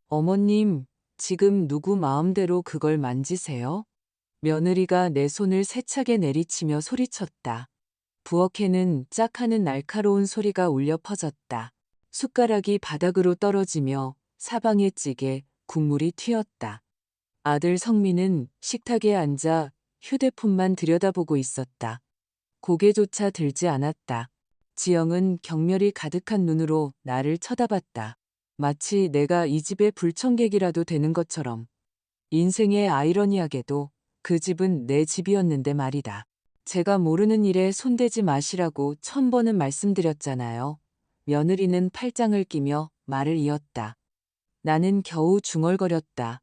어머님, 지금 누구 마음대로 그걸 만지세요? 며느리가 내 손을 세차게 내리치며 소리쳤다. 부엌에는 짝 하는 날카로운 소리가 울려 퍼졌다. 숟가락이 바닥으로 떨어지며 사방에 찌개, 국물이 튀었다. 아들 성민은 식탁에 앉아 휴대폰만 들여다보고 있었다. 고개조차 들지 않았다. 지영은 경멸이 가득한 눈으로 나를 쳐다봤다. 마치 내가 이 집의 불청객이라도 되는 것처럼. 인생의 아이러니하게도 그 집은 내 집이었는데 말이다. 제가 모르는 일에 손대지 마시라고 1000번은 말씀드렸잖아요. 며느리는 팔짱을 끼며 말을 이었다. 나는 겨우 중얼거렸다.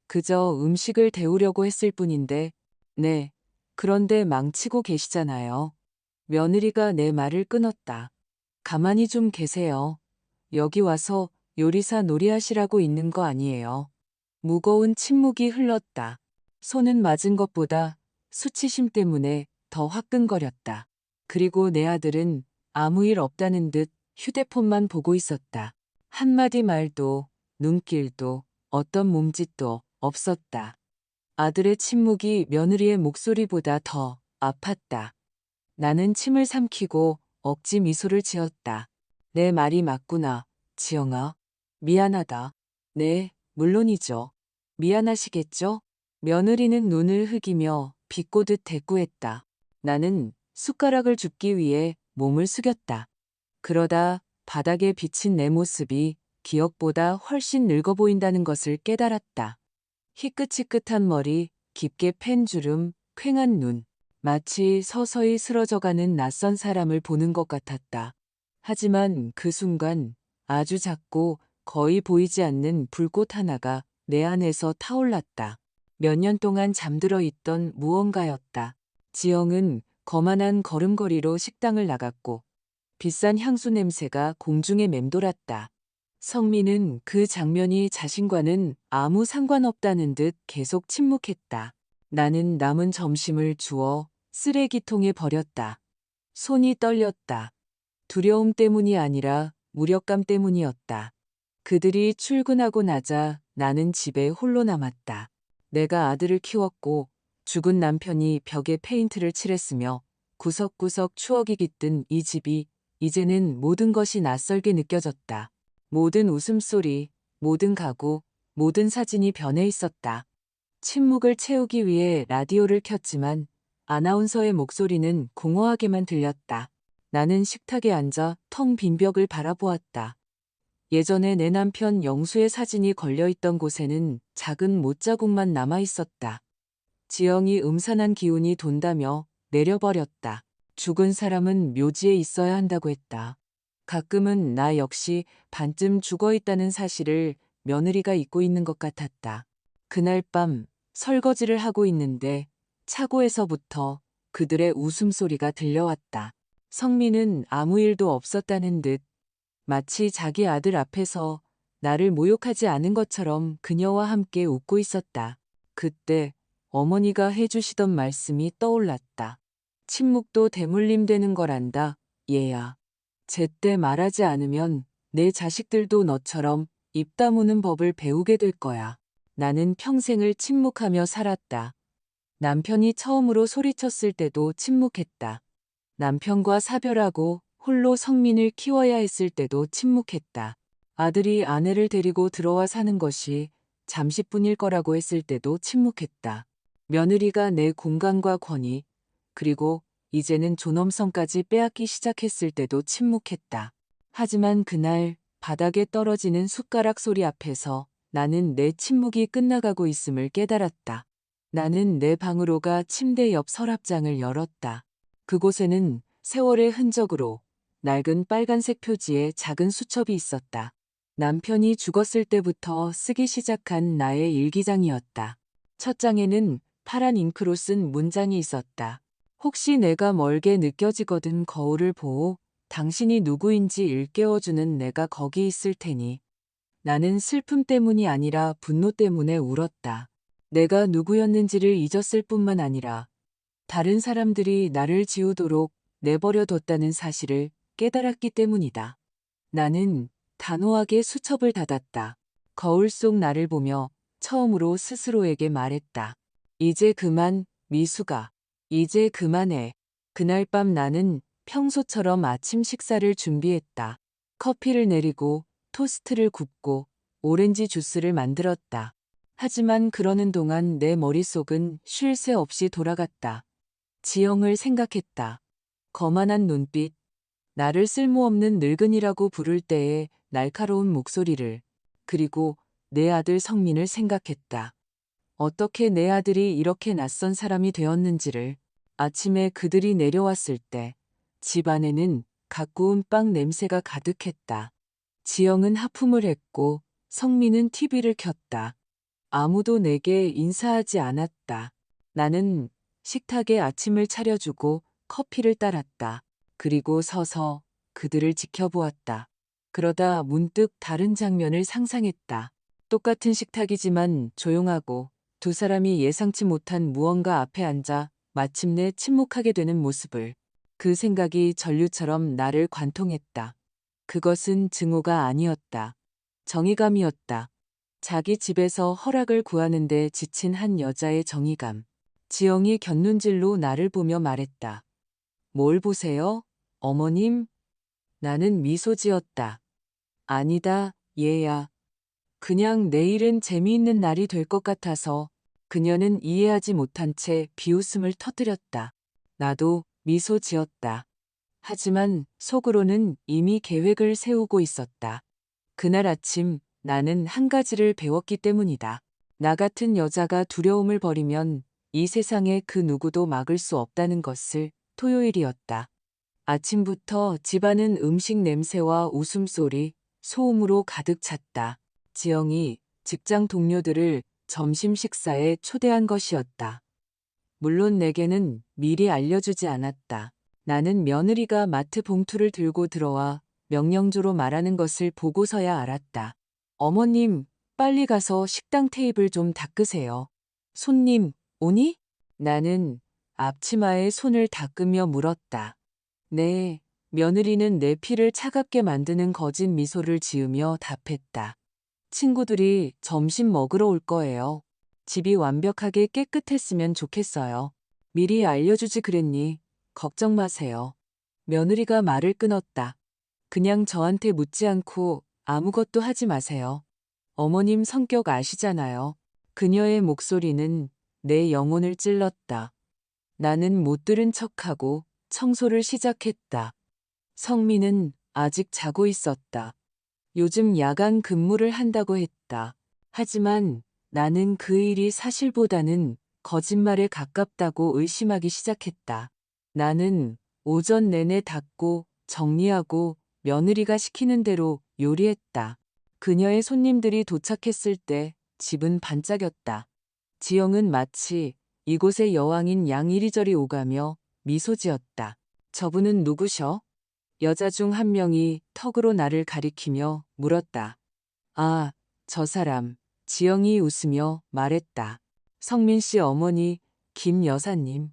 그저 음식을 데우려고 했을 뿐인데, 네, 그런데 망치고 계시잖아요. 며느리가 내 말을 끊었다. 가만히 좀 계세요. 여기 와서 요리사 놀이하시라고 있는 거 아니에요. 무거운 침묵이 흘렀다. 손은 맞은 것보다 수치심 때문에 더 화끈거렸다. 그리고 내 아들은 아무 일 없다는 듯 휴대폰만 보고 있었다. 한마디 말도, 눈길도, 어떤 몸짓도 없었다. 아들의 침묵이 며느리의 목소리보다 더 아팠다. 나는 침을 삼키고 억지 미소를 지었다. 내 말이 맞구나, 지영아. 미안하다. 네, 물론이죠. 미안하시겠죠? 며느리는 눈을 흐기며 비꼬듯 대꾸했다. 나는 숟가락을 줍기 위해 몸을 숙였다. 그러다 바닥에 비친 내 모습이 기억보다 훨씬 늙어 보인다는 것을 깨달았다. 희끗희끗한 머리, 깊게 팬 주름, 퀭한 눈. 마치 서서히 쓰러져가는 낯선 사람을 보는 것 같았다. 하지만 그 순간 아주 작고 거의 보이지 않는 불꽃 하나가 내 안에서 타올랐다. 몇 년 동안 잠들어 있던 무언가였다. 지영은 거만한 걸음걸이로 식당을 나갔고 비싼 향수 냄새가 공중에 맴돌았다. 성민은 그 장면이 자신과는 아무 상관없다는 듯 계속 침묵했다. 나는 남은 점심을 주워 쓰레기통에 버렸다. 손이 떨렸다. 두려움 때문이 아니라 무력감 때문이었다. 그들이 출근하고 나자 나는 집에 홀로 남았다. 내가 아들을 키웠고 죽은 남편이 벽에 페인트를 칠했으며 구석구석 추억이 깃든 이 집이 이제는 모든 것이 낯설게 느껴졌다. 모든 웃음소리, 모든 가구, 모든 사진이 변해 있었다. 침묵을 채우기 위해 라디오를 켰지만 아나운서의 목소리는 공허하게만 들렸다. 나는 식탁에 앉아 텅 빈 벽을 바라보았다. 예전에 내 남편 영수의 사진이 걸려있던 곳에는 작은 못자국만 남아 있었다. 지영이 음산한 기운이 돈다며 내려버렸다. 죽은 사람은 묘지에 있어야 한다고 했다. 가끔은 나 역시 반쯤 죽어 있다는 사실을 며느리가 잊고 있는 것 같았다. 그날 밤 설거지를 하고 있는데 차고에서부터 그들의 웃음소리가 들려왔다. 성민은 아무 일도 없었다는 듯 마치 자기 아들 앞에서 나를 모욕하지 않은 것처럼 그녀와 함께 웃고 있었다. 그때 어머니가 해주시던 말씀이 떠올랐다. 침묵도 대물림 되는 거란다, 얘야. 제때 말하지 않으면 내 자식들도 너처럼 입 다무는 법을 배우게 될 거야. 나는 평생을 침묵하며 살았다. 남편이 처음으로 소리쳤을 때도 침묵했다. 남편과 사별하고 홀로 성민을 키워야 했을 때도 침묵했다. 아들이 아내를 데리고 들어와 사는 것이 잠시뿐일 거라고 했을 때도 침묵했다. 며느리가 내 공간과 권위, 그리고 이제는 존엄성까지 빼앗기 시작했을 때도 침묵했다. 하지만 그날 바닥에 떨어지는 숟가락 소리 앞에서 나는 내 침묵이 끝나가고 있음을 깨달았다. 나는 내 방으로 가 침대 옆 서랍장을 열었다. 그곳에는 세월의 흔적으로 낡은 빨간색 표지에 작은 수첩이 있었다. 남편이 죽었을 때부터 쓰기 시작한 나의 일기장이었다. 첫 장에는 파란 잉크로 쓴 문장이 있었다. 혹시 내가 멀게 느껴지거든 거울을 보오. 당신이 누구인지 일깨워주는 내가 거기 있을 테니. 나는 슬픔 때문이 아니라 분노 때문에 울었다. 내가 누구였는지를 잊었을 뿐만 아니라 다른 사람들이 나를 지우도록 내버려뒀다는 사실을 깨달았기 때문이다. 나는 단호하게 수첩을 닫았다. 거울 속 나를 보며 처음으로 스스로에게 말했다. 이제 그만, 미수가. 이제 그만해. 그날 밤 나는 평소처럼 아침 식사를 준비했다. 커피를 내리고 토스트를 굽고 오렌지 주스를 만들었다. 하지만 그러는 동안 내 머릿속은 쉴 새 없이 돌아갔다. 지영을 생각했다. 거만한 눈빛, 나를 쓸모없는 늙은이라고 부를 때의 날카로운 목소리를, 그리고 내 아들 성민을 생각했다. 어떻게 내 아들이 이렇게 낯선 사람이 되었는지를. 아침에 그들이 내려왔을 때 집 안에는 갓 구운 빵 냄새가 가득했다. 지영은 하품을 했고 성민은 TV를 켰다. 아무도 내게 인사하지 않았다. 나는 식탁에 아침을 차려주고 커피를 따랐다. 그리고 서서 그들을 지켜보았다. 그러다 문득 다른 장면을 상상했다. 똑같은 식탁이지만 조용하고 두 사람이 예상치 못한 무언가 앞에 앉아 마침내 침묵하게 되는 모습을. 그 생각이 전류처럼 나를 관통했다. 그것은 증오가 아니었다. 정의감이었다. 자기 집에서 허락을 구하는데 지친 한 여자의 정의감. 지영이 곁눈질로 나를 보며 말했다. 뭘 보세요? 어머님? 나는 미소 지었다. 아니다, 얘야. 그냥 내일은 재미있는 날이 될 것 같아서. 그녀는 이해하지 못한 채 비웃음을 터뜨렸다. 나도 미소 지었다. 하지만 속으로는 이미 계획을 세우고 있었다. 그날 아침 나는 한 가지를 배웠기 때문이다. 나 같은 여자가 두려움을 버리면 이 세상에 그 누구도 막을 수 없다는 것을. 토요일이었다. 아침부터 집안은 음식 냄새와 웃음소리, 소음으로 가득 찼다. 지영이 직장 동료들을 점심 식사에 초대한 것이었다. 물론 내게는 미리 알려주지 않았다. 나는 며느리가 마트 봉투를 들고 들어와 명령조로 말하는 것을 보고서야 알았다. 어머님, 빨리 가서 식당 테이블 좀 닦으세요. 손님, 오니? 나는 앞치마에 손을 닦으며 물었다. 네, 며느리는 내 피를 차갑게 만드는 거짓 미소를 지으며 답했다. 친구들이 점심 먹으러 올 거예요. 집이 완벽하게 깨끗했으면 좋겠어요. 미리 알려주지 그랬니? 걱정 마세요. 며느리가 말을 끊었다. 그냥 저한테 묻지 않고 아무것도 하지 마세요. 어머님 성격 아시잖아요. 그녀의 목소리는 내 영혼을 찔렀다. 나는 못 들은 척하고 청소를 시작했다. 성민은 아직 자고 있었다. 요즘 야간 근무를 한다고 했다. 하지만 나는 그 일이 사실보다는 거짓말에 가깝다고 의심하기 시작했다. 나는 오전 내내 닦고 정리하고 며느리가 시키는 대로 요리했다. 그녀의 손님들이 도착했을 때 집은 반짝였다. 지영은 마치 이곳의 여왕인 양 이리저리 오가며 미소 지었다. 저분은 누구셔? 여자 중 한 명이 턱으로 나를 가리키며 물었다. 아, 저 사람. 지영이 웃으며 말했다. 성민 씨 어머니, 김 여사님.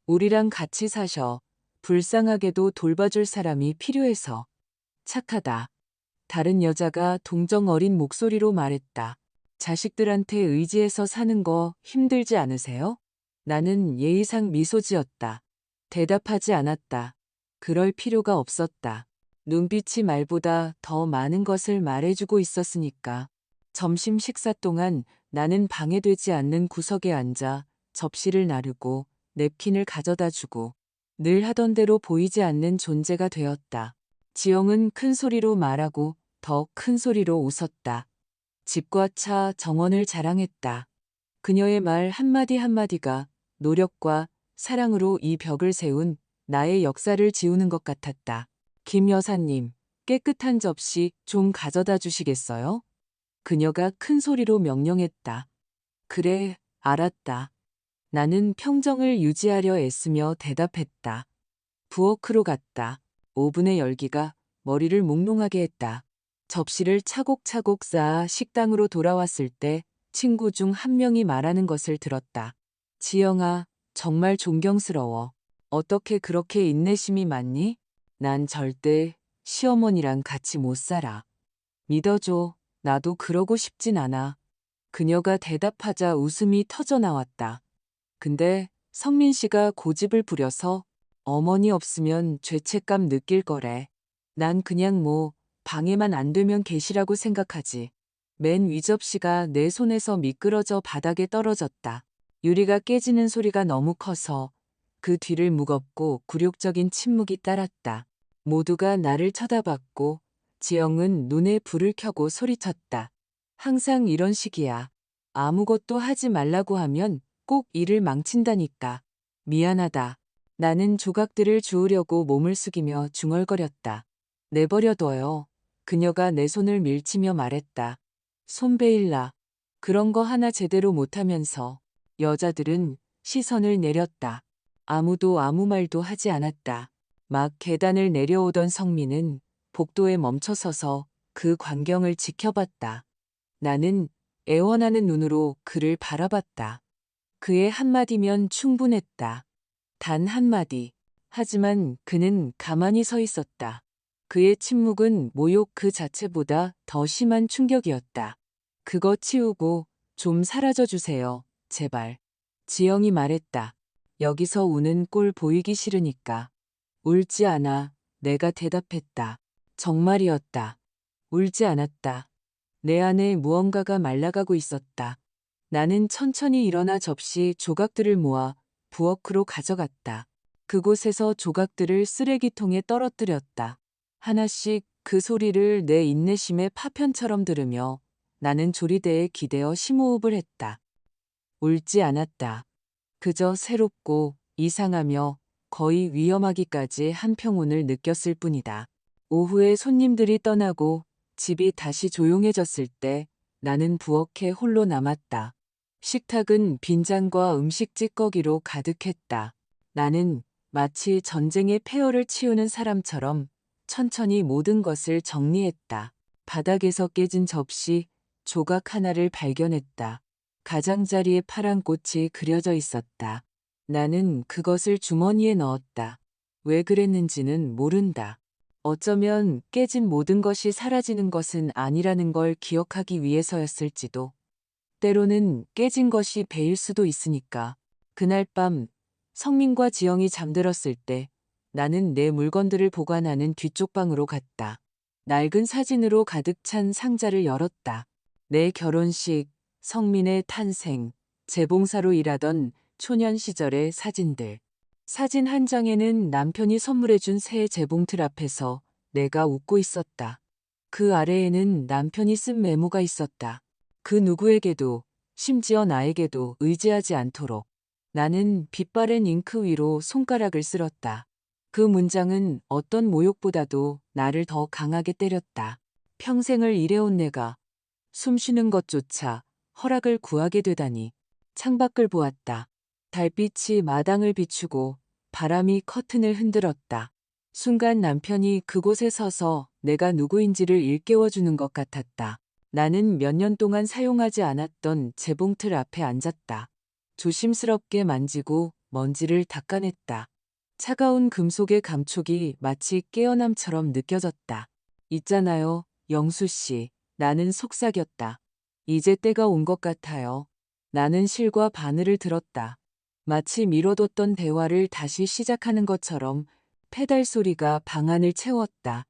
우리랑 같이 사셔. 불쌍하게도 돌봐줄 사람이 필요해서. 착하다. 다른 여자가 동정 어린 목소리로 말했다. 자식들한테 의지해서 사는 거 힘들지 않으세요? 나는 예의상 미소 지었다. 대답하지 않았다. 그럴 필요가 없었다. 눈빛이 말보다 더 많은 것을 말해주고 있었으니까. 점심 식사 동안 나는 방해되지 않는 구석에 앉아 접시를 나르고 냅킨을 가져다 주고 늘 하던 대로 보이지 않는 존재가 되었다. 지영은 큰 소리로 말하고 더 큰 소리로 웃었다. 집과 차, 정원을 자랑했다. 그녀의 말 한마디 한마디가 노력과 사랑으로 이 벽을 세운 나의 역사를 지우는 것 같았다. 김 여사님, 깨끗한 접시 좀 가져다 주시겠어요? 그녀가 큰 소리로 명령했다. 그래, 알았다. 나는 평정을 유지하려 애쓰며 대답했다. 부엌으로 갔다. 오븐의 열기가 머리를 몽롱하게 했다. 접시를 차곡차곡 쌓아 식당으로 돌아왔을 때 친구 중 한 명이 말하는 것을 들었다. 지영아, 정말 존경스러워. 어떻게 그렇게 인내심이 많니? 난 절대 시어머니랑 같이 못 살아. 믿어줘. 나도 그러고 싶진 않아. 그녀가 대답하자 웃음이 터져 나왔다. 근데 성민 씨가 고집을 부려서 어머니 없으면 죄책감 느낄 거래. 난 그냥 뭐 방해만 안 되면 계시라고 생각하지. 맨 위접시가 내 손에서 미끄러져 바닥에 떨어졌다. 유리가 깨지는 소리가 너무 커서 그 뒤를 무겁고 굴욕적인 침묵이 따랐다. 모두가 나를 쳐다봤고 지영은 눈에 불을 켜고 소리쳤다. 항상 이런 식이야. 아무것도 하지 말라고 하면 꼭 일을 망친다니까. 미안하다. 나는 조각들을 주우려고 몸을 숙이며 중얼거렸다. 내버려둬요. 그녀가 내 손을 밀치며 말했다. 손베일라. 그런 거 하나 제대로 못하면서. 여자들은 시선을 내렸다. 아무도 아무 말도 하지 않았다. 막 계단을 내려오던 성민은 복도에 멈춰서서 그 광경을 지켜봤다. 나는 애원하는 눈으로 그를 바라봤다. 그의 한마디면 충분했다. 단 한마디. 하지만 그는 가만히 서 있었다. 그의 침묵은 모욕 그 자체보다 더 심한 충격이었다. 그거 치우고 좀 사라져 주세요. 제발. 지영이 말했다. 여기서 우는 꼴 보이기 싫으니까. 울지 않아. 내가 대답했다. 정말이었다. 울지 않았다. 내 안에 무언가가 말라가고 있었다. 나는 천천히 일어나 접시 조각들을 모아 부엌으로 가져갔다. 그곳에서 조각들을 쓰레기통에 떨어뜨렸다. 하나씩 그 소리를 내 인내심의 파편처럼 들으며 나는 조리대에 기대어 심호흡을 했다. 울지 않았다. 그저 새롭고 이상하며 거의 위험하기까지 한 평온을 느꼈을 뿐이다. 오후에 손님들이 떠나고 집이 다시 조용해졌을 때 나는 부엌에 홀로 남았다. 식탁은 빈잔과 음식 찌꺼기로 가득했다. 나는 마치 전쟁의 폐허를 치우는 사람처럼 천천히 모든 것을 정리했다. 바닥에서 깨진 접시, 조각 하나를 발견했다. 가장자리에 파란 꽃이 그려져 있었다. 나는 그것을 주머니에 넣었다. 왜 그랬는지는 모른다. 어쩌면 깨진 모든 것이 사라지는 것은 아니라는 걸 기억하기 위해서였을지도. 때로는 깨진 것이 배일 수도 있으니까. 그날 밤 성민과 지영이 잠들었을 때 나는 내 물건들을 보관하는 뒤쪽 방으로 갔다. 낡은 사진으로 가득 찬 상자를 열었다. 내 결혼식, 성민의 탄생, 재봉사로 일하던 초년 시절의 사진들. 사진 한 장에는 남편이 선물해준 새 재봉틀 앞에서 내가 웃고 있었다. 그 아래에는 남편이 쓴 메모가 있었다. 그 누구에게도, 심지어 나에게도 의지하지 않도록. 나는 빛바랜 잉크 위로 손가락을 쓸었다. 그 문장은 어떤 모욕보다도 나를 더 강하게 때렸다. 평생을 일해온 내가 숨쉬는 것조차 허락을 구하게 되다니. 창밖을 보았다. 달빛이 마당을 비추고 바람이 커튼을 흔들었다. 순간 남편이 그곳에 서서 내가 누구인지를 일깨워주는 것 같았다. 나는 몇 년 동안 사용하지 않았던 재봉틀 앞에 앉았다. 조심스럽게 만지고 먼지를 닦아냈다. 차가운 금속의 감촉이 마치 깨어남처럼 느껴졌다. 있잖아요, 영수 씨. 나는 속삭였다. 이제 때가 온 것 같아요. 나는 실과 바늘을 들었다. 마치 미뤄뒀던 대화를 다시 시작하는 것처럼 페달 소리가 방안을 채웠다.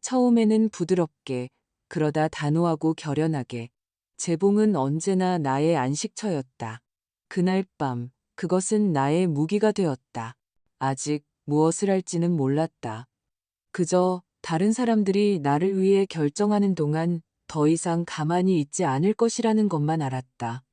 처음에는 부드럽게, 그러다 단호하고 결연하게. 재봉은 언제나 나의 안식처였다. 그날 밤, 그것은 나의 무기가 되었다. 아직 무엇을 할지는 몰랐다. 그저 다른 사람들이 나를 위해 결정하는 동안 더 이상 가만히 있지 않을 것이라는 것만 알았다.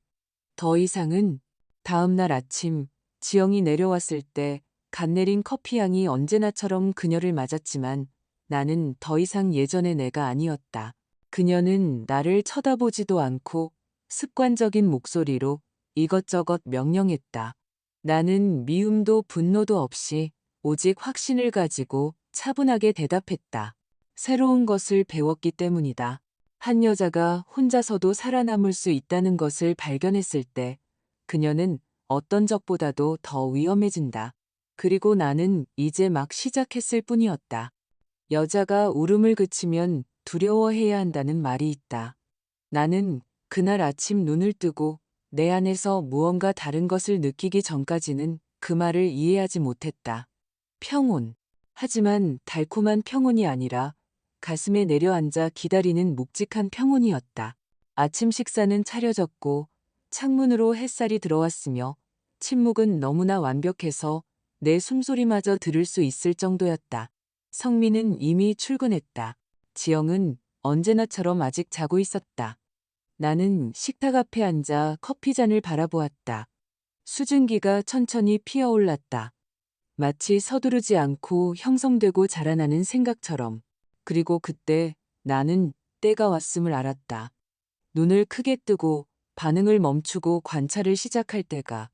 더 이상은 다음 날 아침 지영이 내려왔을 때 갓 내린 커피 향이 언제나처럼 그녀를 맞았지만 나는 더 이상 예전의 내가 아니었다. 그녀는 나를 쳐다보지도 않고 습관적인 목소리로 이것저것 명령했다. 나는 미움도 분노도 없이 오직 확신을 가지고 차분하게 대답했다. 새로운 것을 배웠기 때문이다. 한 여자가 혼자서도 살아남을 수 있다는 것을 발견했을 때 그녀는 어떤 적보다도 더 위험해진다. 그리고 나는 이제 막 시작했을 뿐이었다. 여자가 울음을 그치면 두려워해야 한다는 말이 있다. 나는 그날 아침 눈을 뜨고 내 안에서 무언가 다른 것을 느끼기 전까지는 그 말을 이해하지 못했다. 평온. 하지만 달콤한 평온이 아니라 가슴에 내려앉아 기다리는 묵직한 평온이었다. 아침 식사는 차려졌고 창문으로 햇살이 들어왔으며 침묵은 너무나 완벽해서 내 숨소리마저 들을 수 있을 정도였다. 성민은 이미 출근했다. 지영은 언제나처럼 아직 자고 있었다. 나는 식탁 앞에 앉아 커피잔을 바라보았다. 수증기가 천천히 피어올랐다. 마치 서두르지 않고 형성되고 자라나는 생각처럼. 그리고 그때 나는 때가 왔음을 알았다. 눈을 크게 뜨고 반응을 멈추고 관찰을 시작할 때가.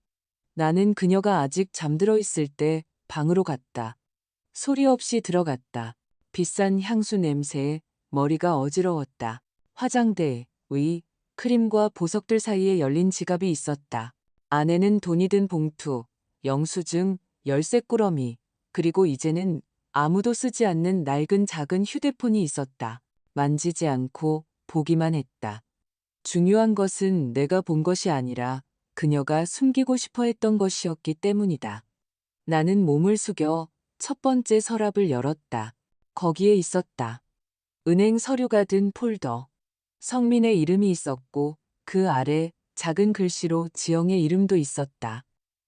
나는 그녀가 아직 잠들어 있을 때 방으로 갔다. 소리 없이 들어갔다. 비싼 향수 냄새에 머리가 어지러웠다. 화장대, 의, 크림과 보석들 사이에 열린 지갑이 있었다. 안에는 돈이 든 봉투, 영수증, 열쇠 꾸러미, 그리고 이제는 아무도 쓰지 않는 낡은 작은 휴대폰이 있었다. 만지지 않고 보기만 했다. 중요한 것은 내가 본 것이 아니라 그녀가 숨기고 싶어 했던 것이었기 때문이다. 나는 몸을 숙여 첫 번째 서랍을 열었다. 거기에 있었다. 은행 서류가 든 폴더. 성민의 이름이 있었고 그 아래 작은 글씨로 지영의 이름도 있었다.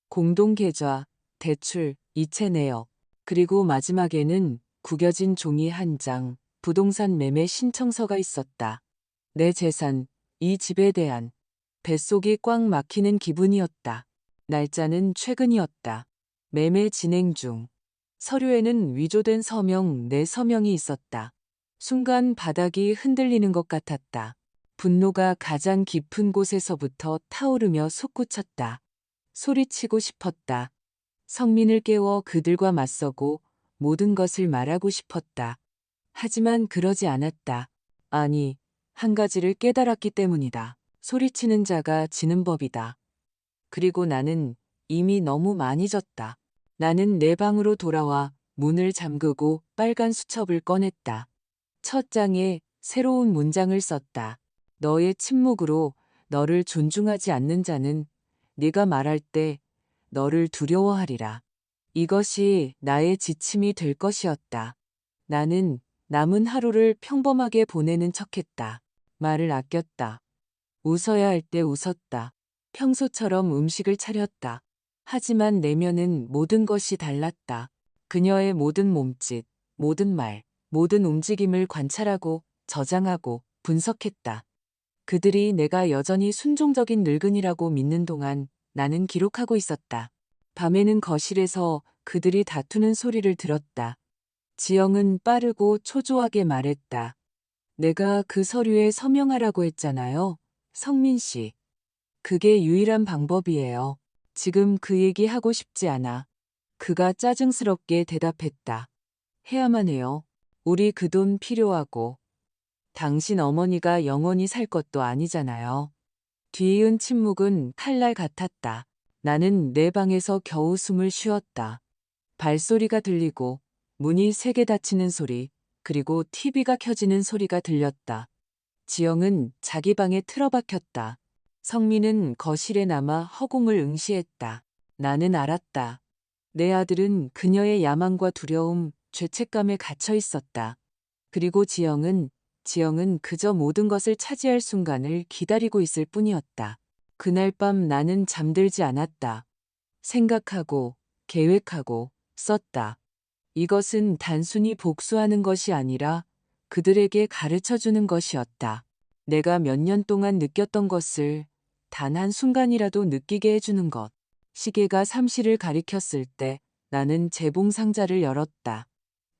공동계좌, 대출, 이체 내역, 그리고 마지막에는 구겨진 종이 한 장, 부동산 매매 신청서가 있었다. 내 재산, 이 집에 대한 뱃속이 꽉 막히는 기분이었다. 날짜는 최근이었다. 매매 진행 중. 서류에는 위조된 서명, 내 서명이 있었다. 순간 바닥이 흔들리는 것 같았다. 분노가 가장 깊은 곳에서부터 타오르며 솟구쳤다. 소리치고 싶었다. 성민을 깨워 그들과 맞서고 모든 것을 말하고 싶었다. 하지만 그러지 않았다. 아니, 한 가지를 깨달았기 때문이다. 소리치는 자가 지는 법이다. 그리고 나는 이미 너무 많이 졌다. 나는 내 방으로 돌아와 문을 잠그고 빨간 수첩을 꺼냈다. 첫 장에 새로운 문장을 썼다. 너의 침묵으로 너를 존중하지 않는 자는 네가 말할 때 너를 두려워하리라. 이것이 나의 지침이 될 것이었다. 나는 남은 하루를 평범하게 보내는 척했다. 말을 아꼈다. 웃어야 할 때 웃었다. 평소처럼 음식을 차렸다. 하지만 내면은 모든 것이 달랐다. 그녀의 모든 몸짓, 모든 말, 모든 움직임을 관찰하고 저장하고 분석했다. 그들이 내가 여전히 순종적인 늙은이라고 믿는 동안 나는 기록하고 있었다. 밤에는 거실에서 그들이 다투는 소리를 들었다. 지영은 빠르고 초조하게 말했다. 내가 그 서류에 서명하라고 했잖아요. 성민 씨. 그게 유일한 방법이에요. 지금 그 얘기 하고 싶지 않아. 그가 짜증스럽게 대답했다. 해야만 해요. 우리 그 돈 필요하고. 당신 어머니가 영원히 살 것도 아니잖아요. 뒤이은 침묵은 칼날 같았다. 나는 내 방에서 겨우 숨을 쉬었다. 발소리가 들리고 문이 세게 닫히는 소리, 그리고 TV가 켜지는 소리가 들렸다. 지영은 자기 방에 틀어박혔다. 성민은 거실에 남아 허공을 응시했다. 나는 알았다. 내 아들은 그녀의 야망과 두려움, 죄책감에 갇혀 있었다. 그리고 지영은 그저 모든 것을 차지할 순간을 기다리고 있을 뿐이었다. 그날 밤 나는 잠들지 않았다. 생각하고, 계획하고, 썼다. 이것은 단순히 복수하는 것이 아니라 그들에게 가르쳐 주는 것이었다. 내가 몇 년 동안 느꼈던 것을 단 한순간이라도 느끼게 해주는 것. 시계가 3시를 가리켰을 때 나는 재봉 상자를 열었다.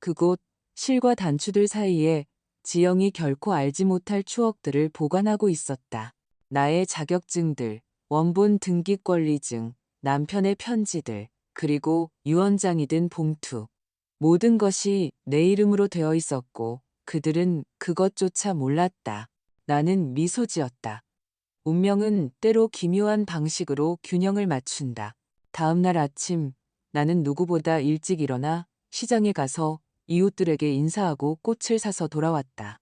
그곳 실과 단추들 사이에 지영이 결코 알지 못할 추억들을 보관하고 있었다. 나의 자격증들, 원본 등기권리증, 남편의 편지들, 그리고 유언장이 든 봉투. 모든 것이 내 이름으로 되어 있었고 그들은 그것조차 몰랐다. 나는 미소 지었다. 운명은 때로 기묘한 방식으로 균형을 맞춘다. 다음 날 아침 나는 누구보다 일찍 일어나 시장에 가서 이웃들에게 인사하고 꽃을 사서 돌아왔다.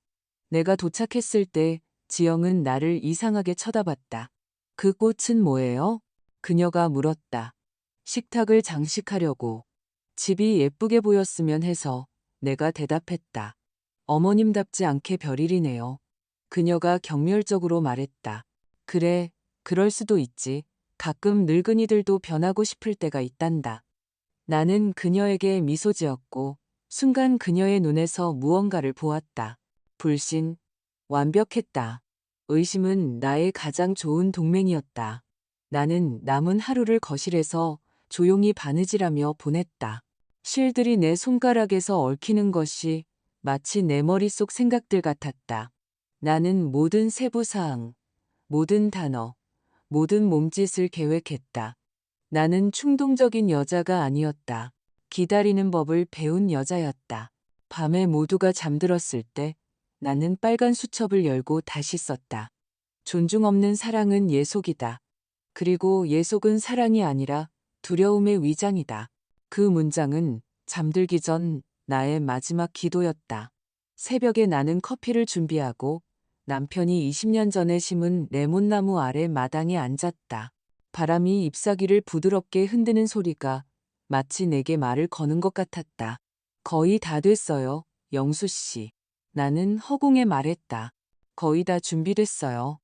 내가 도착했을 때 지영은 나를 이상하게 쳐다봤다. 그 꽃은 뭐예요? 그녀가 물었다. 식탁을 장식하려고. 집이 예쁘게 보였으면 해서 내가 대답했다. 어머님답지 않게 별일이네요. 그녀가 경멸적으로 말했다. 그래, 그럴 수도 있지. 가끔 늙은이들도 변하고 싶을 때가 있단다. 나는 그녀에게 미소 지었고 순간 그녀의 눈에서 무언가를 보았다. 불신, 완벽했다. 의심은 나의 가장 좋은 동맹이었다. 나는 남은 하루를 거실에서 조용히 바느질하며 보냈다. 실들이 내 손가락에서 얽히는 것이 마치 내 머릿속 생각들 같았다. 나는 모든 세부사항, 모든 단어, 모든 몸짓을 계획했다. 나는 충동적인 여자가 아니었다. 기다리는 법을 배운 여자였다. 밤에 모두가 잠들었을 때 나는 빨간 수첩을 열고 다시 썼다. 존중 없는 사랑은 예속이다. 그리고 예속은 사랑이 아니라 두려움의 위장이다. 그 문장은 잠들기 전 나의 마지막 기도였다. 새벽에 나는 커피를 준비하고 남편이 20년 전에 심은 레몬나무 아래 마당에 앉았다. 바람이 잎사귀를 부드럽게 흔드는 소리가 마치 내게 말을 거는 것 같았다. 거의 다 됐어요, 영수 씨. 나는 허공에 말했다. 거의 다 준비됐어요.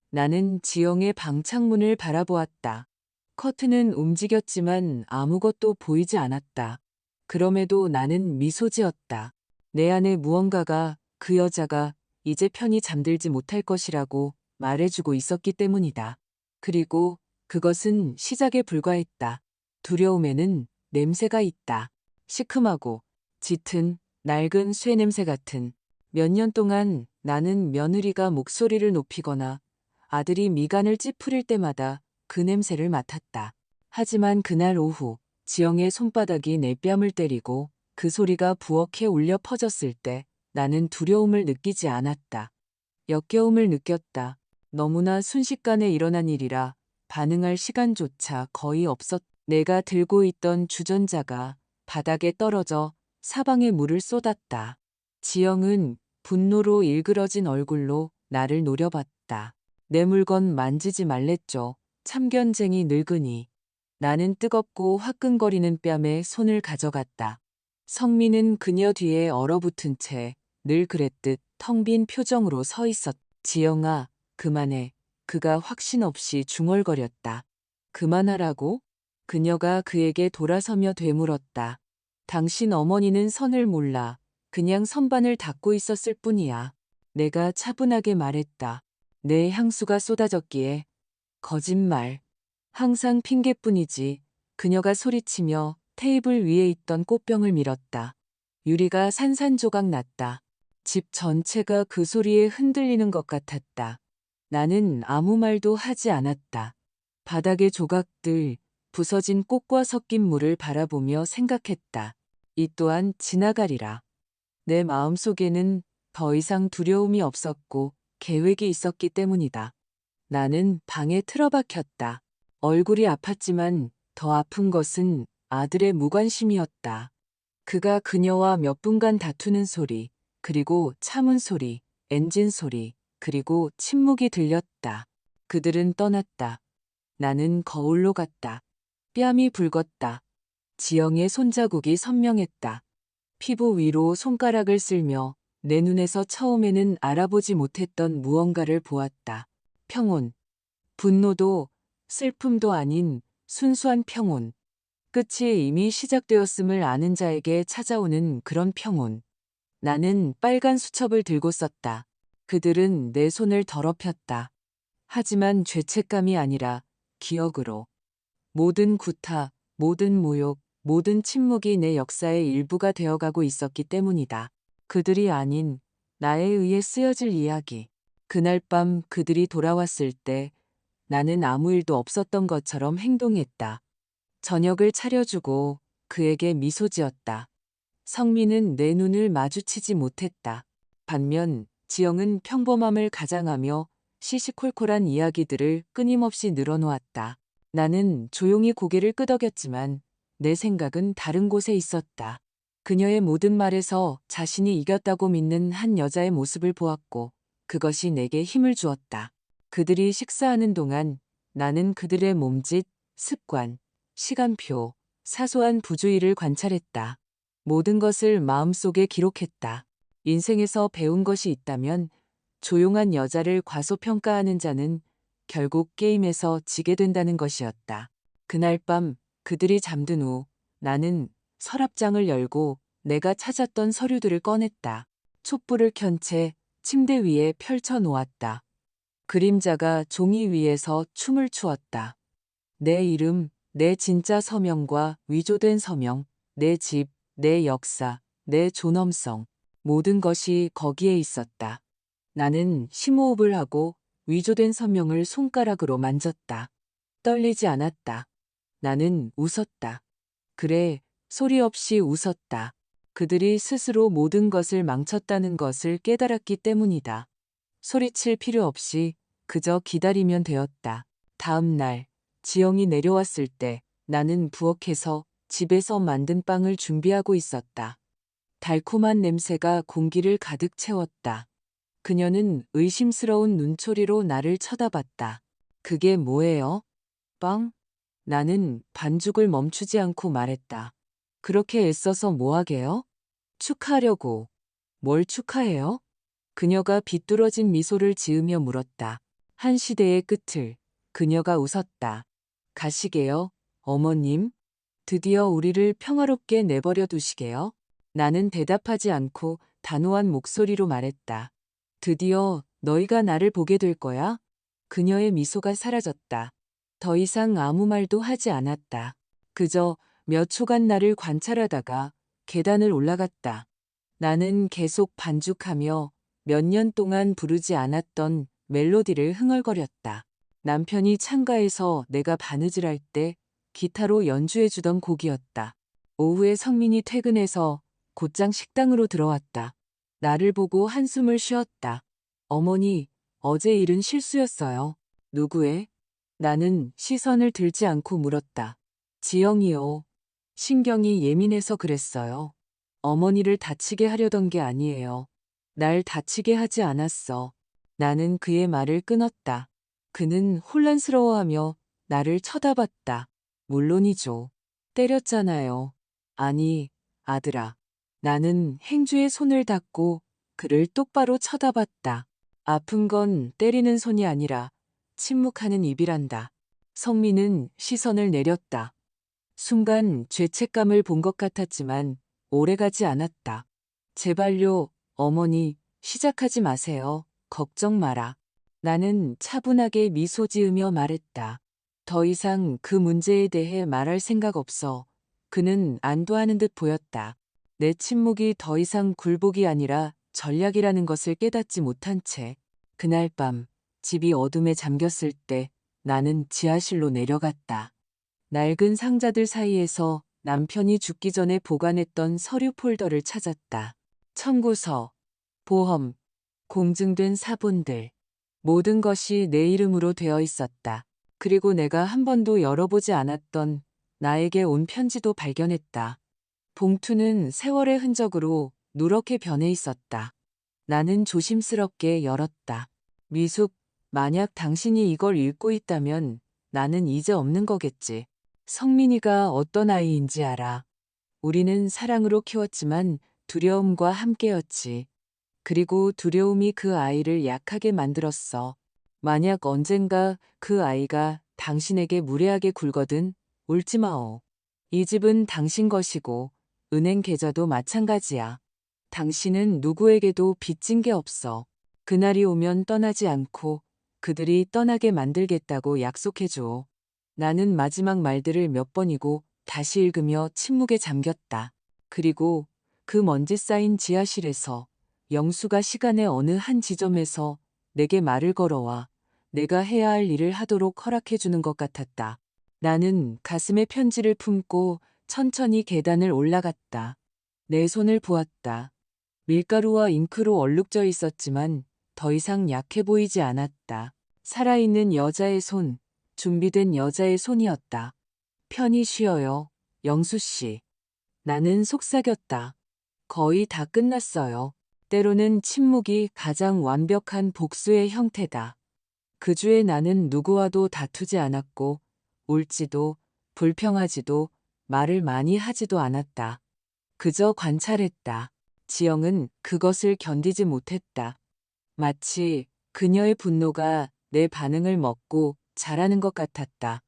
나는 지영의 방 창문을 바라보았다. 커튼은 움직였지만 아무것도 보이지 않았다. 그럼에도 나는 미소 지었다. 내 안에 무언가가 그 여자가 이제 편히 잠들지 못할 것이라고 말해주고 있었기 때문이다. 그리고 그것은 시작에 불과했다. 두려움에는 냄새가 있다. 시큼하고 짙은 낡은 쇠 냄새 같은. 몇 년 동안 나는 며느리가 목소리를 높이거나 아들이 미간을 찌푸릴 때마다 그 냄새를 맡았다. 하지만 그날 오후 지영의 손바닥이 내 뺨을 때리고 그 소리가 부엌에 울려 퍼졌을 때 나는 두려움을 느끼지 않았다. 역겨움을 느꼈다. 너무나 순식간에 일어난 일이라 반응할 시간조차 거의 없었. 내가 들고 있던 주전자가 바닥에 떨어져 사방에 물을 쏟았다. 지영은 분노로 일그러진 얼굴로 나를 노려봤다. 내 물건 만지지 말랬죠. 참견쟁이 늙은이. 나는 뜨겁고 화끈거리는 뺨에 손을 가져갔다. 성민은 그녀 뒤에 얼어붙은 채 늘 그랬듯 텅 빈 표정으로 서 있었. 지영아, 그만해. 그가 확신 없이 중얼거렸다. 그만하라고? 그녀가 그에게 돌아서며 되물었다. 당신 어머니는 선을 몰라. 그냥 선반을 닦고 있었을 뿐이야. 내가 차분하게 말했다. 내 향수가 쏟아졌기에. 거짓말. 항상 핑계뿐이지. 그녀가 소리치며 테이블 위에 있던 꽃병을 밀었다. 유리가 산산조각 났다. 집 전체가 그 소리에 흔들리는 것 같았다. 나는 아무 말도 하지 않았다. 바닥의 조각들, 부서진 꽃과 섞인 물을 바라보며 생각했다. 이 또한 지나가리라. 내 마음속에는 더 이상 두려움이 없었고 계획이 있었기 때문이다. 나는 방에 틀어박혔다. 얼굴이 아팠지만 더 아픈 것은 아들의 무관심이었다. 그가 그녀와 몇 분간 다투는 소리, 그리고 참은 소리, 엔진 소리, 그리고 침묵이 들렸다. 그들은 떠났다. 나는 거울로 갔다. 뺨이 붉었다. 지영의 손자국이 선명했다. 피부 위로 손가락을 쓸며 내 눈에서 처음에는 알아보지 못했던 무언가를 보았다. 평온. 분노도 슬픔도 아닌 순수한 평온. 끝이 이미 시작되었음을 아는 자에게 찾아오는 그런 평온. 나는 빨간 수첩을 들고 썼다. 그들은 내 손을 더럽혔다. 하지만 죄책감이 아니라 기억으로. 모든 구타, 모든 모욕, 모든 침묵이 내 역사의 일부가 되어가고 있었기 때문이다. 그들이 아닌 나에 의해 쓰여질 이야기. 그날 밤 그들이 돌아왔을 때 나는 아무 일도 없었던 것처럼 행동했다. 저녁을 차려주고 그에게 미소 지었다. 성민은 내 눈을 마주치지 못했다. 반면 지영은 평범함을 가장하며 시시콜콜한 이야기들을 끊임없이 늘어놓았다. 나는 조용히 고개를 끄덕였지만 내 생각은 다른 곳에 있었다. 그녀의 모든 말에서 자신이 이겼다고 믿는 한 여자의 모습을 보았고 그것이 내게 힘을 주었다. 그들이 식사하는 동안 나는 그들의 몸짓, 습관, 시간표, 사소한 부주의를 관찰했다. 모든 것을 마음속에 기록했다. 인생에서 배운 것이 있다면 조용한 여자를 과소평가하는 자는 결국 게임에서 지게 된다는 것이었다. 그날 밤 그들이 잠든 후 나는 서랍장을 열고 내가 찾았던 서류들을 꺼냈다. 촛불을 켠 채 침대 위에 펼쳐 놓았다. 그림자가 종이 위에서 춤을 추었다. 내 이름, 내 진짜 서명과 위조된 서명, 내 집, 내 역사, 내 존엄성, 모든 것이 거기에 있었다. 나는 심호흡을 하고 위조된 서명을 손가락으로 만졌다. 떨리지 않았다. 나는 웃었다. 그래, 소리 없이 웃었다. 그들이 스스로 모든 것을 망쳤다는 것을 깨달았기 때문이다. 소리칠 필요 없이 그저 기다리면 되었다. 다음 날, 지영이 내려왔을 때 나는 부엌에서 집에서 만든 빵을 준비하고 있었다. 달콤한 냄새가 공기를 가득 채웠다. 그녀는 의심스러운 눈초리로 나를 쳐다봤다. 그게 뭐예요? 빵? 나는 반죽을 멈추지 않고 말했다. 그렇게 애써서 뭐하게요? 축하하려고. 뭘 축하해요? 그녀가 비뚤어진 미소를 지으며 물었다. 한 시대의 끝을. 그녀가 웃었다. 가시게요, 어머님? 드디어 우리를 평화롭게 내버려 두시게요? 나는 대답하지 않고 단호한 목소리로 말했다. 드디어 너희가 나를 보게 될 거야? 그녀의 미소가 사라졌다. 더 이상 아무 말도 하지 않았다. 그저 몇 초간 나를 관찰하다가 계단을 올라갔다. 나는 계속 반죽하며 몇 년 동안 부르지 않았던 멜로디를 흥얼거렸다. 남편이 창가에서 내가 바느질할 때 기타로 연주해주던 곡이었다. 오후에 성민이 퇴근해서 곧장 식당으로 들어왔다. 나를 보고 한숨을 쉬었다. 어머니, 어제 일은 실수였어요. 누구의? 나는 시선을 들지 않고 물었다. 지영이요. 신경이 예민해서 그랬어요. 어머니를 다치게 하려던 게 아니에요. 날 다치게 하지 않았어. 나는 그의 말을 끊었다. 그는 혼란스러워하며 나를 쳐다봤다. 물론이죠. 때렸잖아요. 아니, 아들아. 나는 행주의 손을 닫고 그를 똑바로 쳐다봤다. 아픈 건 때리는 손이 아니라 침묵하는 입이란다. 성민은 시선을 내렸다. 순간 죄책감을 본 것 같았지만 오래가지 않았다. 제발요, 어머니, 시작하지 마세요. 걱정 마라. 나는 차분하게 미소 지으며 말했다. 더 이상 그 문제에 대해 말할 생각 없어. 그는 안도하는 듯 보였다. 내 침묵이 더 이상 굴복이 아니라 전략이라는 것을 깨닫지 못한 채 그날 밤 집이 어둠에 잠겼을 때 나는 지하실로 내려갔다. 낡은 상자들 사이에서 남편이 죽기 전에 보관했던 서류 폴더를 찾았다. 청구서, 보험, 공증된 사본들, 모든 것이 내 이름으로 되어 있었다. 그리고 내가 한 번도 열어보지 않았던 나에게 온 편지도 발견했다. 봉투는 세월의 흔적으로 누렇게 변해 있었다. 나는 조심스럽게 열었다. 미숙, 만약 당신이 이걸 읽고 있다면 나는 이제 없는 거겠지. 성민이가 어떤 아이인지 알아. 우리는 사랑으로 키웠지만 두려움과 함께였지. 그리고 두려움이 그 아이를 약하게 만들었어. 만약 언젠가 그 아이가 당신에게 무례하게 굴거든 울지 마오. 이 집은 당신 것이고 은행 계좌도 마찬가지야. 당신은 누구에게도 빚진 게 없어. 그날이 오면 떠나지 않고 그들이 떠나게 만들겠다고 약속해줘. 나는 마지막 말들을 몇 번이고 다시 읽으며 침묵에 잠겼다. 그리고 그 먼지 쌓인 지하실에서 영수가 시간의 어느 한 지점에서 내게 말을 걸어와 내가 해야 할 일을 하도록 허락해주는 것 같았다. 나는 가슴에 편지를 품고 천천히 계단을 올라갔다. 내 손을 보았다. 밀가루와 잉크로 얼룩져 있었지만 더 이상 약해 보이지 않았다. 살아있는 여자의 손, 준비된 여자의 손이었다. 편히 쉬어요, 영수 씨. 나는 속삭였다. 거의 다 끝났어요. 때로는 침묵이 가장 완벽한 복수의 형태다. 그 주에 나는 누구와도 다투지 않았고 울지도 불평하지도 말을 많이 하지도 않았다. 그저 관찰했다. 지영은 그것을 견디지 못했다. 마치 그녀의 분노가 내 반응을 먹고 자라는 것 같았다.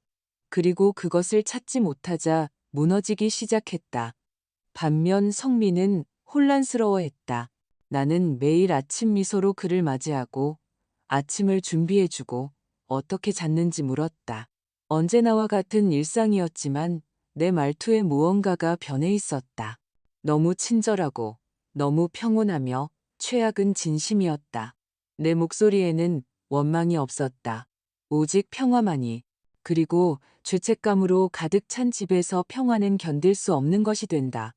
그리고 그것을 찾지 못하자 무너지기 시작했다. 반면 성민은 혼란스러워했다. 나는 매일 아침 미소로 그를 맞이하고 아침을 준비해주고 어떻게 잤는지 물었다. 언제나와 같은 일상이었지만 내 말투에 무언가가 변해 있었다. 너무 친절하고 너무 평온하며 최악은 진심이었다. 내 목소리에는 원망이 없었다. 오직 평화만이. 그리고 죄책감으로 가득 찬 집에서 평화는 견딜 수 없는 것이 된다.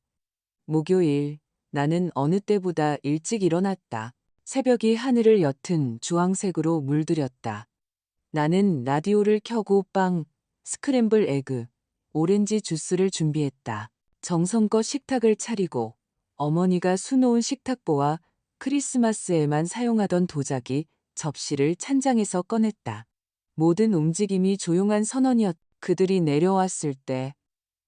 목요일, 나는 어느 때보다 일찍 일어났다. 새벽이 하늘을 옅은 주황색으로 물들였다. 나는 라디오를 켜고 빵, 스크램블 에그, 오렌지 주스를 준비했다. 정성껏 식탁을 차리고 어머니가 수놓은 식탁보와 크리스마스에만 사용하던 도자기, 접시를 찬장에서 꺼냈다. 모든 움직임이 조용한 선언이었다. 그들이 내려왔을 때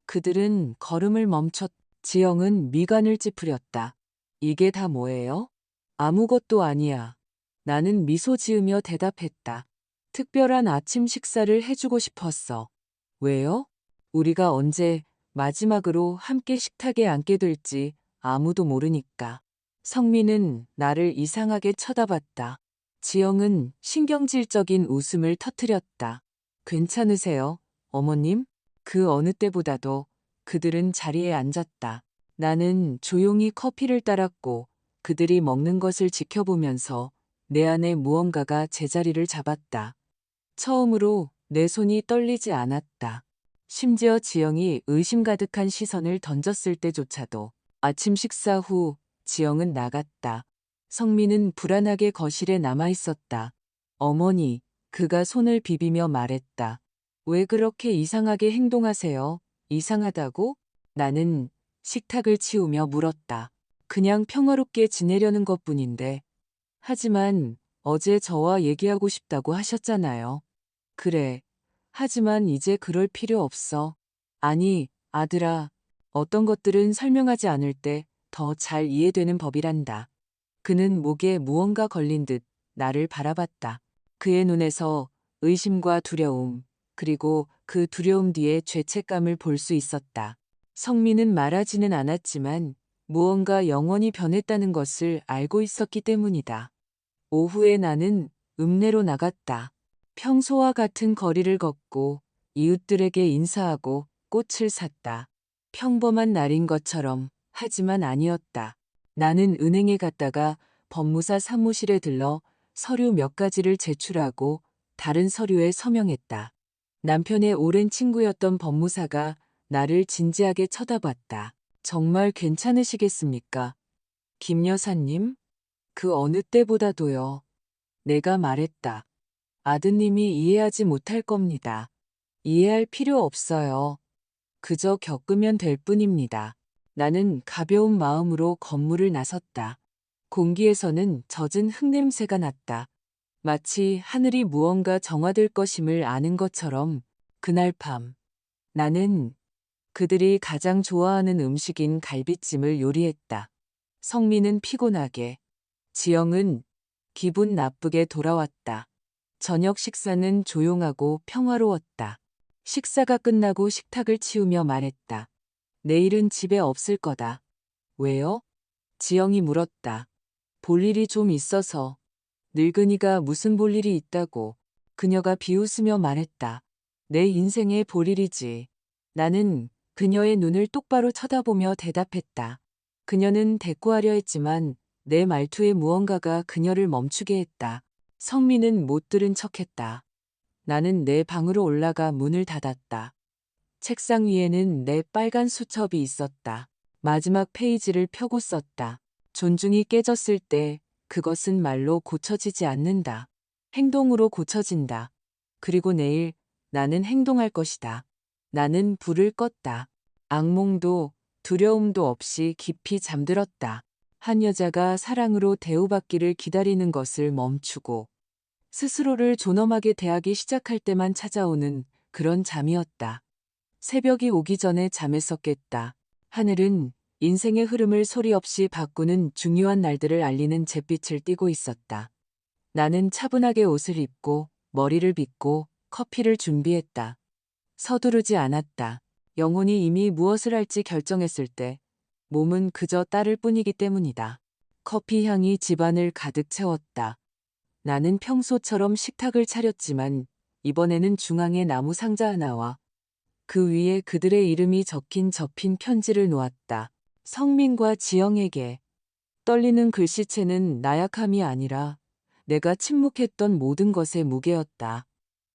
그들은 걸음을 멈췄다. 지영은 미간을 찌푸렸다. 이게 다 뭐예요? 아무것도 아니야. 나는 미소 지으며 대답했다. 특별한 아침 식사를 해주고 싶었어. 왜요? 우리가 언제 마지막으로 함께 식탁에 앉게 될지 아무도 모르니까. 성민은 나를 이상하게 쳐다봤다. 지영은 신경질적인 웃음을 터뜨렸다. 괜찮으세요, 어머님? 그 어느 때보다도 그들은 자리에 앉았다. 나는 조용히 커피를 따랐고 그들이 먹는 것을 지켜보면서 내 안에 무언가가 제자리를 잡았다. 처음으로 내 손이 떨리지 않았다. 심지어 지영이 의심 가득한 시선을 던졌을 때조차도. 아침 식사 후 지영은 나갔다. 성민은 불안하게 거실에 남아 있었다. 어머니, 그가 손을 비비며 말했다. 왜 그렇게 이상하게 행동하세요? 이상하다고? 나는 식탁을 치우며 물었다. 그냥 평화롭게 지내려는 것뿐인데. 하지만 어제 저와 얘기하고 싶다고 하셨잖아요. 그래. 하지만 이제 그럴 필요 없어. 아니, 아들아. 어떤 것들은 설명하지 않을 때 더 잘 이해되는 법이란다. 그는 목에 무언가 걸린 듯 나를 바라봤다. 그의 눈에서 의심과 두려움, 그리고 그 두려움 뒤에 죄책감을 볼 수 있었다. 성민은 말하지는 않았지만 무언가 영원히 변했다는 것을 알고 있었기 때문이다. 오후에 나는 읍내로 나갔다. 평소와 같은 거리를 걷고 이웃들에게 인사하고 꽃을 샀다. 평범한 날인 것처럼 하지만 아니었다. 나는 은행에 갔다가 법무사 사무실에 들러 서류 몇 가지를 제출하고 다른 서류에 서명했다. 남편의 오랜 친구였던 법무사가 나를 진지하게 쳐다봤다. 정말 괜찮으시겠습니까? 김 여사님? 그 어느 때보다도요. 내가 말했다. 아드님이 이해하지 못할 겁니다. 이해할 필요 없어요. 그저 겪으면 될 뿐입니다. 나는 가벼운 마음으로 건물을 나섰다. 공기에서는 젖은 흙냄새가 났다. 마치 하늘이 무언가 정화될 것임을 아는 것처럼 그날 밤 나는 그들이 가장 좋아하는 음식인 갈비찜을 요리했다. 성민은 피곤하게, 지영은 기분 나쁘게 돌아왔다. 저녁 식사는 조용하고 평화로웠다. 식사가 끝나고 식탁을 치우며 말했다. 내일은 집에 없을 거다. 왜요? 지영이 물었다. 볼 일이 좀 있어서. 늙은이가 무슨 볼 일이 있다고. 그녀가 비웃으며 말했다. 내 인생의 볼 일이지. 나는 그녀의 눈을 똑바로 쳐다보며 대답했다. 그녀는 대꾸하려 했지만 내 말투에 무언가가 그녀를 멈추게 했다. 성민은 못 들은 척했다. 나는 내 방으로 올라가 문을 닫았다. 책상 위에는 내 빨간 수첩이 있었다. 마지막 페이지를 펴고 썼다. 존중이 깨졌을 때 그것은 말로 고쳐지지 않는다. 행동으로 고쳐진다. 그리고 내일 나는 행동할 것이다. 나는 불을 껐다. 악몽도 두려움도 없이 깊이 잠들었다. 한 여자가 사랑으로 대우받기를 기다리는 것을 멈추고 스스로를 존엄하게 대하기 시작할 때만 찾아오는 그런 잠이었다. 새벽이 오기 전에 잠에서 깼다. 하늘은 인생의 흐름을 소리 없이 바꾸는 중요한 날들을 알리는 잿빛을 띠고 있었다. 나는 차분하게 옷을 입고 머리를 빗고 커피를 준비했다. 서두르지 않았다. 영혼이 이미 무엇을 할지 결정했을 때 몸은 그저 따를 뿐이기 때문이다. 커피 향이 집안을 가득 채웠다. 나는 평소처럼 식탁을 차렸지만 이번에는 중앙에 나무 상자 하나와 그 위에 그들의 이름이 적힌 접힌 편지를 놓았다. 성민과 지영에게. 떨리는 글씨체는 나약함이 아니라 내가 침묵했던 모든 것의 무게였다.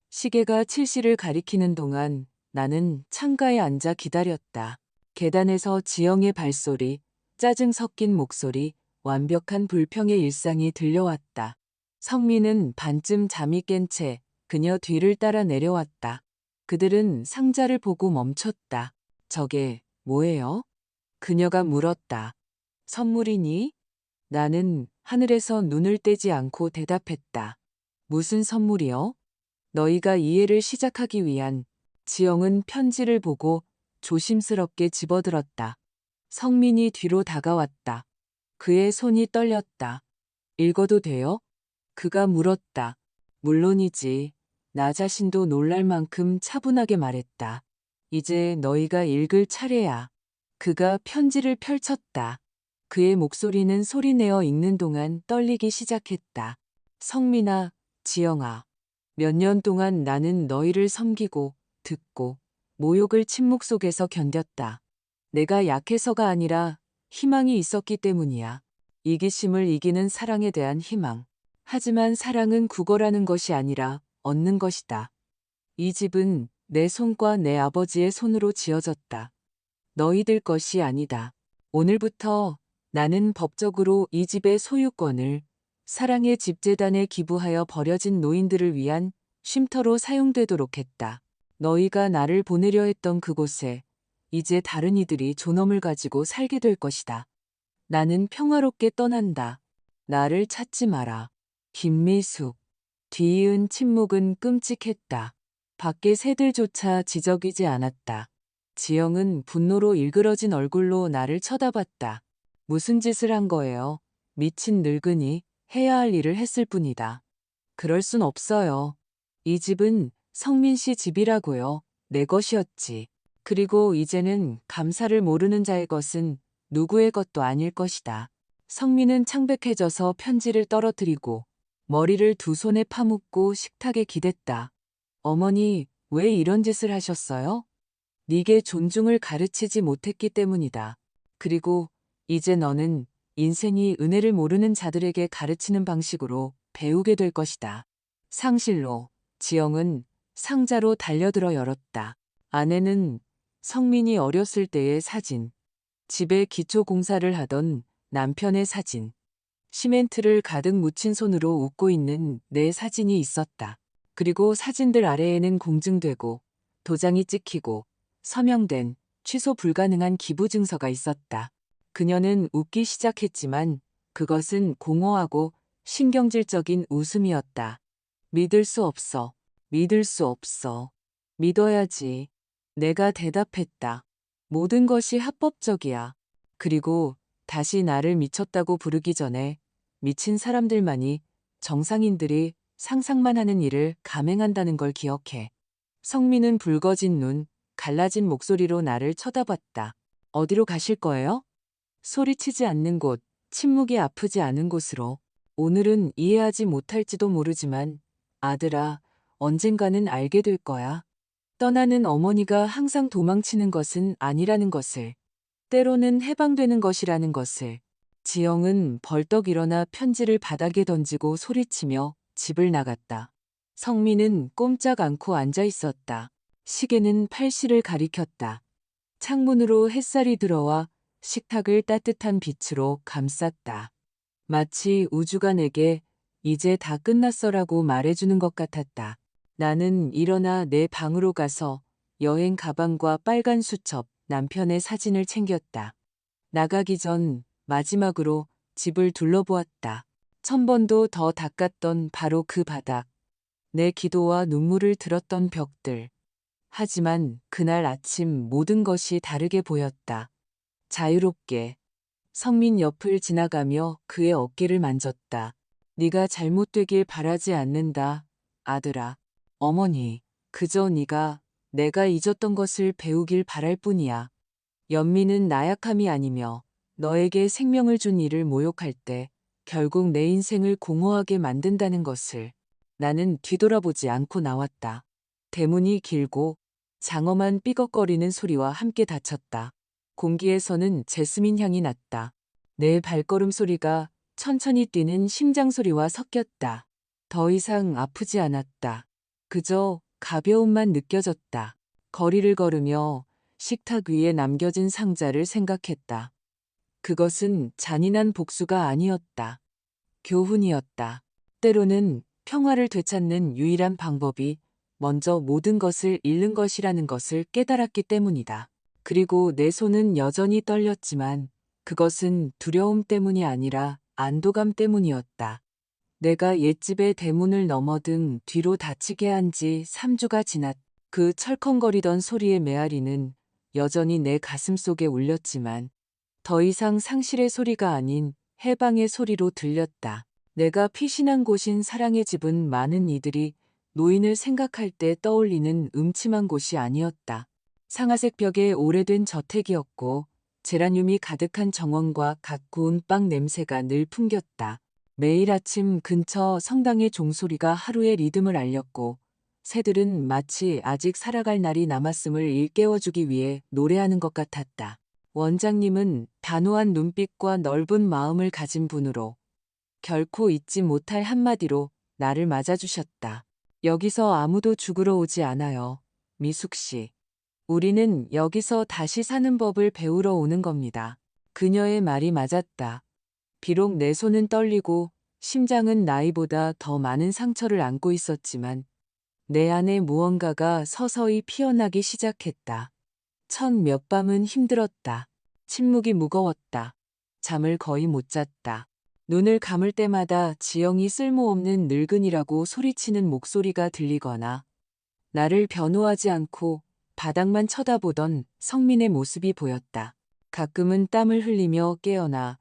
시계가 7시를 가리키는 동안 나는 창가에 앉아 기다렸다. 계단에서 지영의 발소리, 짜증 섞인 목소리, 완벽한 불평의 일상이 들려왔다. 성민은 반쯤 잠이 깬 채 그녀 뒤를 따라 내려왔다. 그들은 상자를 보고 멈췄다. 저게 뭐예요? 그녀가 물었다. 선물이니? 나는 하늘에서 눈을 떼지 않고 대답했다. 무슨 선물이요? 너희가 이해를 시작하기 위한. 지영은 편지를 보고 조심스럽게 집어들었다. 성민이 뒤로 다가왔다. 그의 손이 떨렸다. 읽어도 돼요? 그가 물었다. 물론이지. 나 자신도 놀랄 만큼 차분하게 말했다. 이제 너희가 읽을 차례야. 그가 편지를 펼쳤다. 그의 목소리는 소리내어 읽는 동안 떨리기 시작했다. 성민아, 지영아. 몇 년 동안 나는 너희를 섬기고 듣고 모욕을 침묵 속에서 견뎠다. 내가 약해서가 아니라 희망이 있었기 때문이야. 이기심을 이기는 사랑에 대한 희망. 하지만 사랑은 구걸하는 것이 아니라 얻는 것이다. 이 집은 내 손과 내 아버지의 손으로 지어졌다. 너희들 것이 아니다. 오늘부터 나는 법적으로 이 집의 소유권을 사랑의 집재단에 기부하여 버려진 노인들을 위한 쉼터로 사용되도록 했다. 너희가 나를 보내려 했던 그곳에 이제 다른 이들이 존엄을 가지고 살게 될 것이다. 나는 평화롭게 떠난다. 나를 찾지 마라. 김미숙. 뒤이은 침묵은 끔찍했다. 밖의 새들조차 지저귀지 않았다. 지영은 분노로 일그러진 얼굴로 나를 쳐다봤다. 무슨 짓을 한 거예요? 미친 늙은이. 해야 할 일을 했을 뿐이다. 그럴 순 없어요. 이 집은 성민 씨 집이라고요. 내 것이었지. 그리고 이제는 감사를 모르는 자의 것은 누구의 것도 아닐 것이다. 성민은 창백해져서 편지를 떨어뜨리고 머리를 두 손에 파묻고 식탁에 기댔다. 어머니, 왜 이런 짓을 하셨어요? 네게 존중을 가르치지 못했기 때문이다. 그리고 이제 너는 인생이 은혜를 모르는 자들에게 가르치는 방식으로 배우게 될 것이다. 상실로 지영은 상자로 달려들어 열었다. 안에는 성민이 어렸을 때의 사진, 집에 기초 공사를 하던 남편의 사진, 시멘트를 가득 묻힌 손으로 웃고 있는 내 사진이 있었다. 그리고 사진들 아래에는 공증되고 도장이 찍히고 서명된 취소 불가능한 기부 증서가 있었다. 그녀는 웃기 시작했지만 그것은 공허하고 신경질적인 웃음이었다. 믿을 수 없어. 믿을 수 없어. 믿어야지. 내가 대답했다. 모든 것이 합법적이야. 그리고 다시 나를 미쳤다고 부르기 전에 미친 사람들만이 정상인들이 상상만 하는 일을 감행한다는 걸 기억해. 성민은 붉어진 눈, 갈라진 목소리로 나를 쳐다봤다. 어디로 가실 거예요? 소리치지 않는 곳, 침묵이 아프지 않은 곳으로. 오늘은 이해하지 못할지도 모르지만 아들아, 언젠가는 알게 될 거야. 떠나는 어머니가 항상 도망치는 것은 아니라는 것을. 때로는 해방되는 것이라는 것을. 지영은 벌떡 일어나 편지를 바닥에 던지고 소리치며 집을 나갔다. 성민은 꼼짝 않고 앉아 있었다. 시계는 8시를 가리켰다. 창문으로 햇살이 들어와 식탁을 따뜻한 빛으로 감쌌다. 마치 우주가 내게 이제 다 끝났어라고 말해주는 것 같았다. 나는 일어나 내 방으로 가서 여행 가방과 빨간 수첩, 남편의 사진을 챙겼다. 나가기 전 마지막으로 집을 둘러보았다. 1000번도 더 닦았던 바로 그 바닥. 내 기도와 눈물을 들었던 벽들. 하지만 그날 아침 모든 것이 다르게 보였다. 자유롭게. 성민 옆을 지나가며 그의 어깨를 만졌다. 네가 잘못되길 바라지 않는다, 아들아. 어머니, 그저 네가 내가 잊었던 것을 배우길 바랄 뿐이야. 연민은 나약함이 아니며 너에게 생명을 준 이를 모욕할 때 결국 내 인생을 공허하게 만든다는 것을 나는 뒤돌아보지 않고 나왔다. 대문이 길고 장엄한 삐걱거리는 소리와 함께 닫혔다. 공기에서는 제스민 향이 났다. 내 발걸음 소리가 천천히 뛰는 심장 소리와 섞였다. 더 이상 아프지 않았다. 그저 가벼움만 느껴졌다. 거리를 걸으며 식탁 위에 남겨진 상자를 생각했다. 그것은 잔인한 복수가 아니었다. 교훈이었다. 때로는 평화를 되찾는 유일한 방법이 먼저 모든 것을 잃는 것이라는 것을 깨달았기 때문이다. 그리고 내 손은 여전히 떨렸지만 그것은 두려움 때문이 아니라 안도감 때문이었다. 내가 옛집의 대문을 넘어등 뒤로 닫히게 한 지 3주가 지났. 그 철컹거리던 소리의 메아리는 여전히 내 가슴 속에 울렸지만 더 이상 상실의 소리가 아닌 해방의 소리로 들렸다. 내가 피신한 곳인 사랑의 집은 많은 이들이 노인을 생각할 때 떠올리는 음침한 곳이 아니었다. 상아색 벽에 오래된 저택이었고 제라늄이 가득한 정원과 갓 구운 빵 냄새가 늘 풍겼다. 매일 아침 근처 성당의 종소리가 하루의 리듬을 알렸고 새들은 마치 아직 살아갈 날이 남았음을 일깨워주기 위해 노래하는 것 같았다. 원장님은 단호한 눈빛과 넓은 마음을 가진 분으로 결코 잊지 못할 한마디로 나를 맞아주셨다. 여기서 아무도 죽으러 오지 않아요. 미숙 씨. 우리는 여기서 다시 사는 법을 배우러 오는 겁니다. 그녀의 말이 맞았다. 비록 내 손은 떨리고 심장은 나이보다 더 많은 상처를 안고 있었지만 내 안에 무언가가 서서히 피어나기 시작했다. 첫 몇 밤은 힘들었다. 침묵이 무거웠다. 잠을 거의 못 잤다. 눈을 감을 때마다 지영이 쓸모없는 늙은이라고 소리치는 목소리가 들리거나 나를 변호하지 않고 바닥만 쳐다보던 성민의 모습이 보였다. 가끔은 땀을 흘리며 깨어나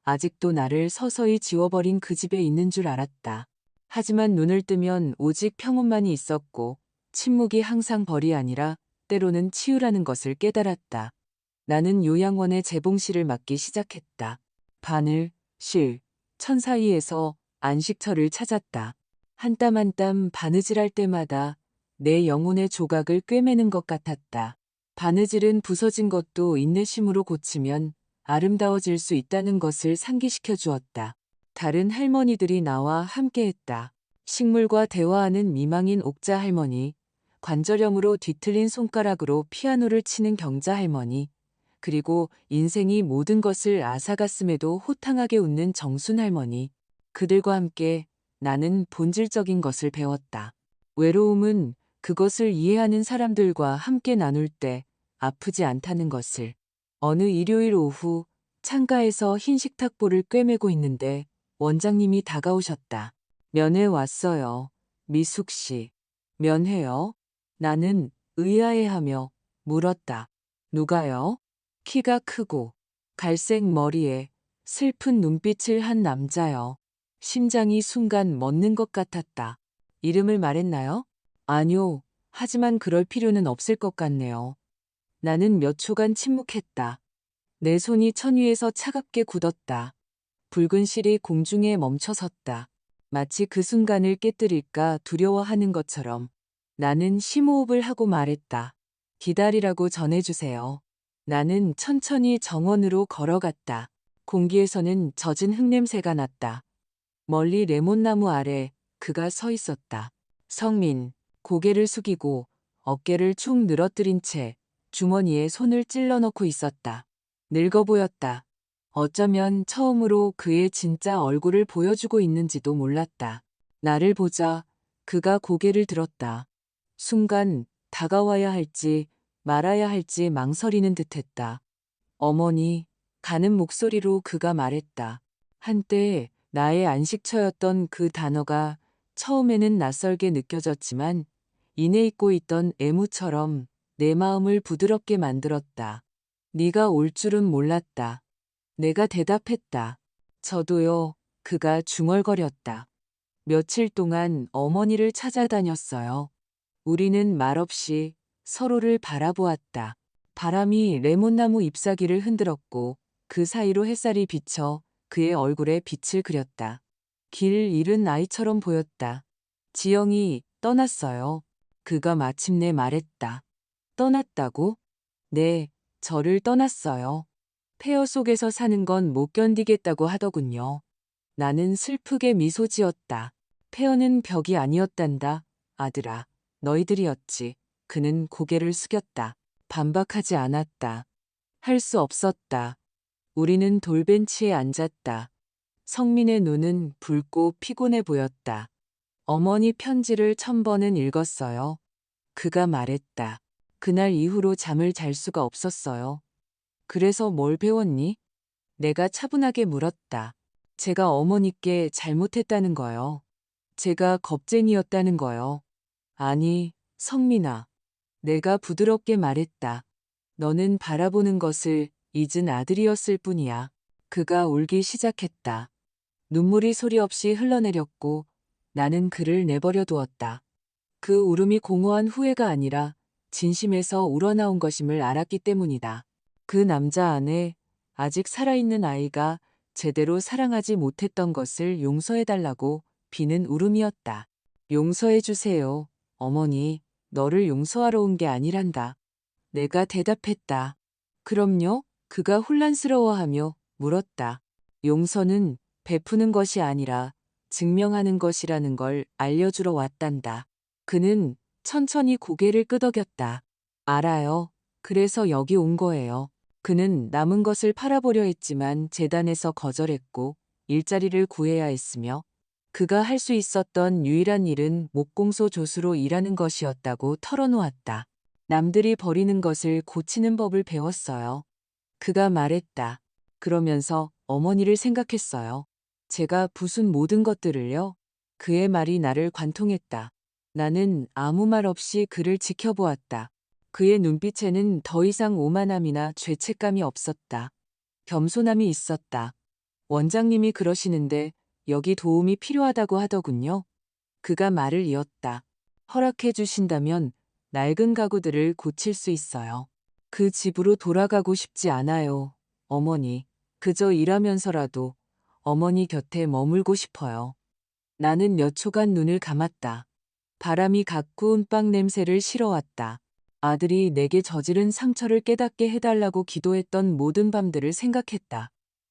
아직도 나를 서서히 지워버린 그 집에 있는 줄 알았다. 하지만 눈을 뜨면 오직 평온만이 있었고 침묵이 항상 벌이 아니라 때로는 치유라는 것을 깨달았다. 나는 요양원의 재봉실을 맡기 시작했다. 바늘, 실, 천 사이에서 안식처를 찾았다. 한 땀 한 땀 바느질할 때마다 내 영혼의 조각을 꿰매는 것 같았다. 바느질은 부서진 것도 인내심으로 고치면 아름다워질 수 있다는 것을 상기시켜 주었다. 다른 할머니들이 나와 함께했다. 식물과 대화하는 미망인 옥자 할머니, 관절염으로 뒤틀린 손가락으로 피아노를 치는 경자 할머니, 그리고 인생이 모든 것을 앗아갔음에도 호탕하게 웃는 정순 할머니. 그들과 함께 나는 본질적인 것을 배웠다. 외로움은 그것을 이해하는 사람들과 함께 나눌 때 아프지 않다는 것을. 어느 일요일 오후 창가에서 흰 식탁보를 꿰매고 있는데 원장님이 다가오셨다. 면회 왔어요. 미숙 씨. 면회요? 나는 의아해하며 물었다. 누가요? 키가 크고 갈색 머리에 슬픈 눈빛을 한 남자요. 심장이 순간 멎는 것 같았다. 이름을 말했나요? 아니요. 하지만 그럴 필요는 없을 것 같네요. 나는 몇 초간 침묵했다. 내 손이 천 위에서 차갑게 굳었다. 붉은 실이 공중에 멈춰섰다. 마치 그 순간을 깨뜨릴까 두려워하는 것처럼 나는 심호흡을 하고 말했다. 기다리라고 전해주세요. 나는 천천히 정원으로 걸어갔다. 공기에서는 젖은 흙냄새가 났다. 멀리 레몬나무 아래 그가 서 있었다. 성민, 고개를 숙이고 어깨를 축 늘어뜨린 채 주머니에 손을 찔러 넣고 있었다. 늙어 보였다. 어쩌면 처음으로 그의 진짜 얼굴을 보여주고 있는지도 몰랐다. 나를 보자 그가 고개를 들었다. 순간 다가와야 할지 말아야 할지 망설이는 듯했다. 어머니, 가는 목소리로 그가 말했다. 한때 나의 안식처였던 그 단어가 처음에는 낯설게 느껴졌지만 이내 잊고 있던 애무처럼 내 마음을 부드럽게 만들었다. 네가 올 줄은 몰랐다. 내가 대답했다. 저도요. 그가 중얼거렸다. 며칠 동안 어머니를 찾아다녔어요. 우리는 말없이 서로를 바라보았다. 바람이 레몬나무 잎사귀를 흔들었고 그 사이로 햇살이 비쳐 그의 얼굴에 빛을 그렸다. 길 잃은 아이처럼 보였다. 지영이 떠났어요. 그가 마침내 말했다. 떠났다고? 네, 저를 떠났어요. 폐허 속에서 사는 건 못 견디겠다고 하더군요. 나는 슬프게 미소 지었다. 폐허는 벽이 아니었단다. 아들아, 너희들이었지. 그는 고개를 숙였다. 반박하지 않았다. 할 수 없었다. 우리는 돌벤치에 앉았다. 성민의 눈은 붉고 피곤해 보였다. 어머니 편지를 1000번은 읽었어요. 그가 말했다. 그날 이후로 잠을 잘 수가 없었어요. 그래서 뭘 배웠니? 내가 차분하게 물었다. 제가 어머니께 잘못했다는 거요. 제가 겁쟁이였다는 거요. 아니, 성민아. 내가 부드럽게 말했다. 너는 바라보는 것을 잊은 아들이었을 뿐이야. 그가 울기 시작했다. 눈물이 소리 없이 흘러내렸고 나는 그를 내버려 두었다. 그 울음이 공허한 후회가 아니라 진심에서 우러나온 것임을 알았기 때문이다. 그 남자 안에 아직 살아있는 아이가 제대로 사랑하지 못했던 것을 용서해달라고 비는 울음이었다. 용서해주세요. 어머니, 너를 용서하러 온 게 아니란다. 내가 대답했다. 그럼요? 그가 혼란스러워하며 물었다. 용서는 베푸는 것이 아니라 증명하는 것이라는 걸 알려주러 왔단다. 그는 천천히 고개를 끄덕였다. 알아요. 그래서 여기 온 거예요. 그는 남은 것을 팔아보려 했지만 재단에서 거절했고 일자리를 구해야 했으며 그가 할 수 있었던 유일한 일은 목공소 조수로 일하는 것이었다고 털어놓았다. 남들이 버리는 것을 고치는 법을 배웠어요. 그가 말했다. 그러면서 어머니를 생각했어요. 제가 부순 모든 것들을요. 그의 말이 나를 관통했다. 나는 아무 말 없이 그를 지켜보았다. 그의 눈빛에는 더 이상 오만함이나 죄책감이 없었다. 겸손함이 있었다. 원장님이 그러시는데 여기 도움이 필요하다고 하더군요. 그가 말을 이었다. 허락해 주신다면 낡은 가구들을 고칠 수 있어요. 그 집으로 돌아가고 싶지 않아요. 어머니, 그저 일하면서라도 어머니 곁에 머물고 싶어요. 나는 몇 초간 눈을 감았다. 바람이 가꾸운 빵 냄새를 실어왔다. 아들이 내게 저지른 상처를 깨닫게 해달라고 기도했던 모든 밤들을 생각했다.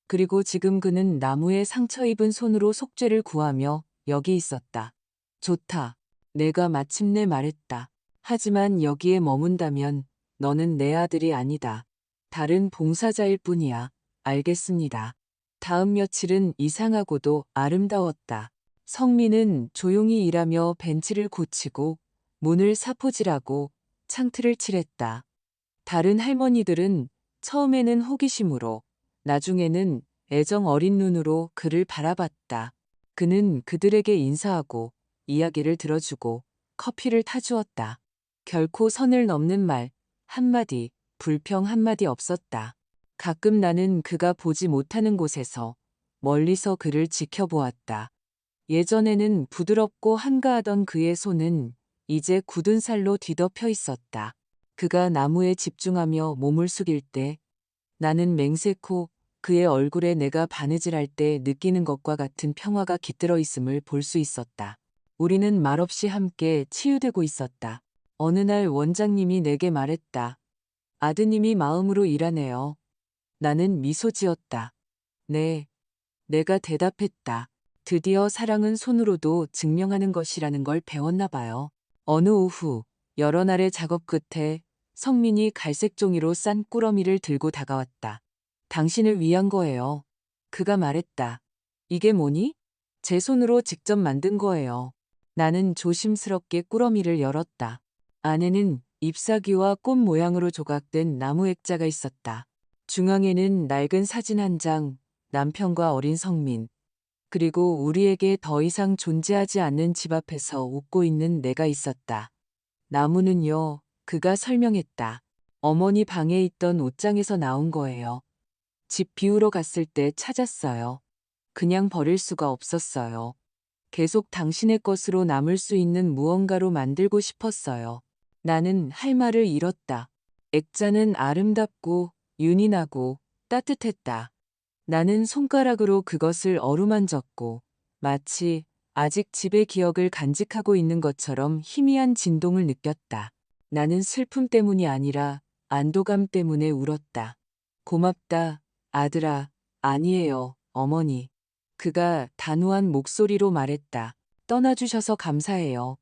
그리고 지금 그는 나무에 상처 입은 손으로 속죄를 구하며 여기 있었다. 좋다. 내가 마침내 말했다. 하지만 여기에 머문다면 너는 내 아들이 아니다. 다른 봉사자일 뿐이야. 알겠습니다. 다음 며칠은 이상하고도 아름다웠다. 성민은 조용히 일하며 벤치를 고치고 문을 사포질하고 창틀을 칠했다. 다른 할머니들은 처음에는 호기심으로 나중에는 애정 어린 눈으로 그를 바라봤다. 그는 그들에게 인사하고 이야기를 들어주고 커피를 타주었다. 결코 선을 넘는 말 한마디, 불평 한마디 없었다. 가끔 나는 그가 보지 못하는 곳에서 멀리서 그를 지켜보았다. 예전에는 부드럽고 한가하던 그의 손은 이제 굳은 살로 뒤덮여 있었다. 그가 나무에 집중하며 몸을 숙일 때 나는 맹세코 그의 얼굴에 내가 바느질할 때 느끼는 것과 같은 평화가 깃들어 있음을 볼 수 있었다. 우리는 말없이 함께 치유되고 있었다. 어느 날 원장님이 내게 말했다. 아드님이 마음으로 일하네요. 나는 미소 지었다. 네. 내가 대답했다. 드디어 사랑은 손으로도 증명하는 것이라는 걸 배웠나 봐요. 어느 오후 여러 날의 작업 끝에 성민이 갈색 종이로 싼 꾸러미를 들고 다가왔다. 당신을 위한 거예요. 그가 말했다. 이게 뭐니? 제 손으로 직접 만든 거예요. 나는 조심스럽게 꾸러미를 열었다. 안에는 잎사귀와 꽃 모양으로 조각된 나무 액자가 있었다. 중앙에는 낡은 사진 한 장, 남편과 어린 성민, 그리고 우리에게 더 이상 존재하지 않는 집 앞에서 웃고 있는 내가 있었다. 나무는요, 그가 설명했다. 어머니 방에 있던 옷장에서 나온 거예요. 집 비우러 갔을 때 찾았어요. 그냥 버릴 수가 없었어요. 계속 당신의 것으로 남을 수 있는 무언가로 만들고 싶었어요. 나는 할 말을 잃었다. 액자는 아름답고 윤이 나고 따뜻했다. 나는 손가락으로 그것을 어루만졌고 마치 아직 집의 기억을 간직하고 있는 것처럼 희미한 진동을 느꼈다. 나는 슬픔 때문이 아니라 안도감 때문에 울었다. 고맙다, 아들아. 아니에요, 어머니. 그가 단호한 목소리로 말했다. 떠나주셔서 감사해요.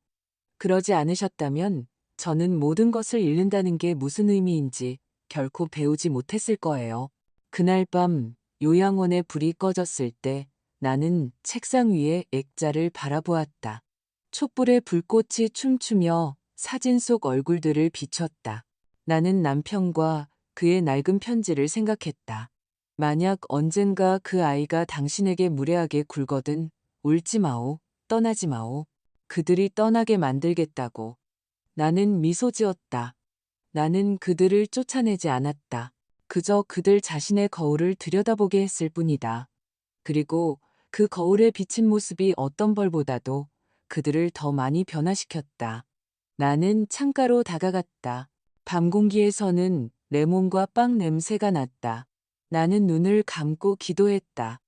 그러지 않으셨다면 저는 모든 것을 잃는다는 게 무슨 의미인지 결코 배우지 못했을 거예요. 그날 밤 요양원에 불이 꺼졌을 때 나는 책상 위에 액자를 바라보았다. 촛불에 불꽃이 춤추며 사진 속 얼굴들을 비췄다. 나는 남편과 그의 낡은 편지를 생각했다. 만약 언젠가 그 아이가 당신에게 무례하게 굴거든 울지 마오, 떠나지 마오. 그들이 떠나게 만들겠다고. 나는 미소 지었다. 나는 그들을 쫓아내지 않았다. 그저 그들 자신의 거울을 들여다보게 했을 뿐이다. 그리고 그 거울에 비친 모습이 어떤 벌보다도 그들을 더 많이 변화시켰다. 나는 창가로 다가갔다. 밤 공기에서는 레몬과 빵 냄새가 났다. 나는 눈을 감고 기도했다.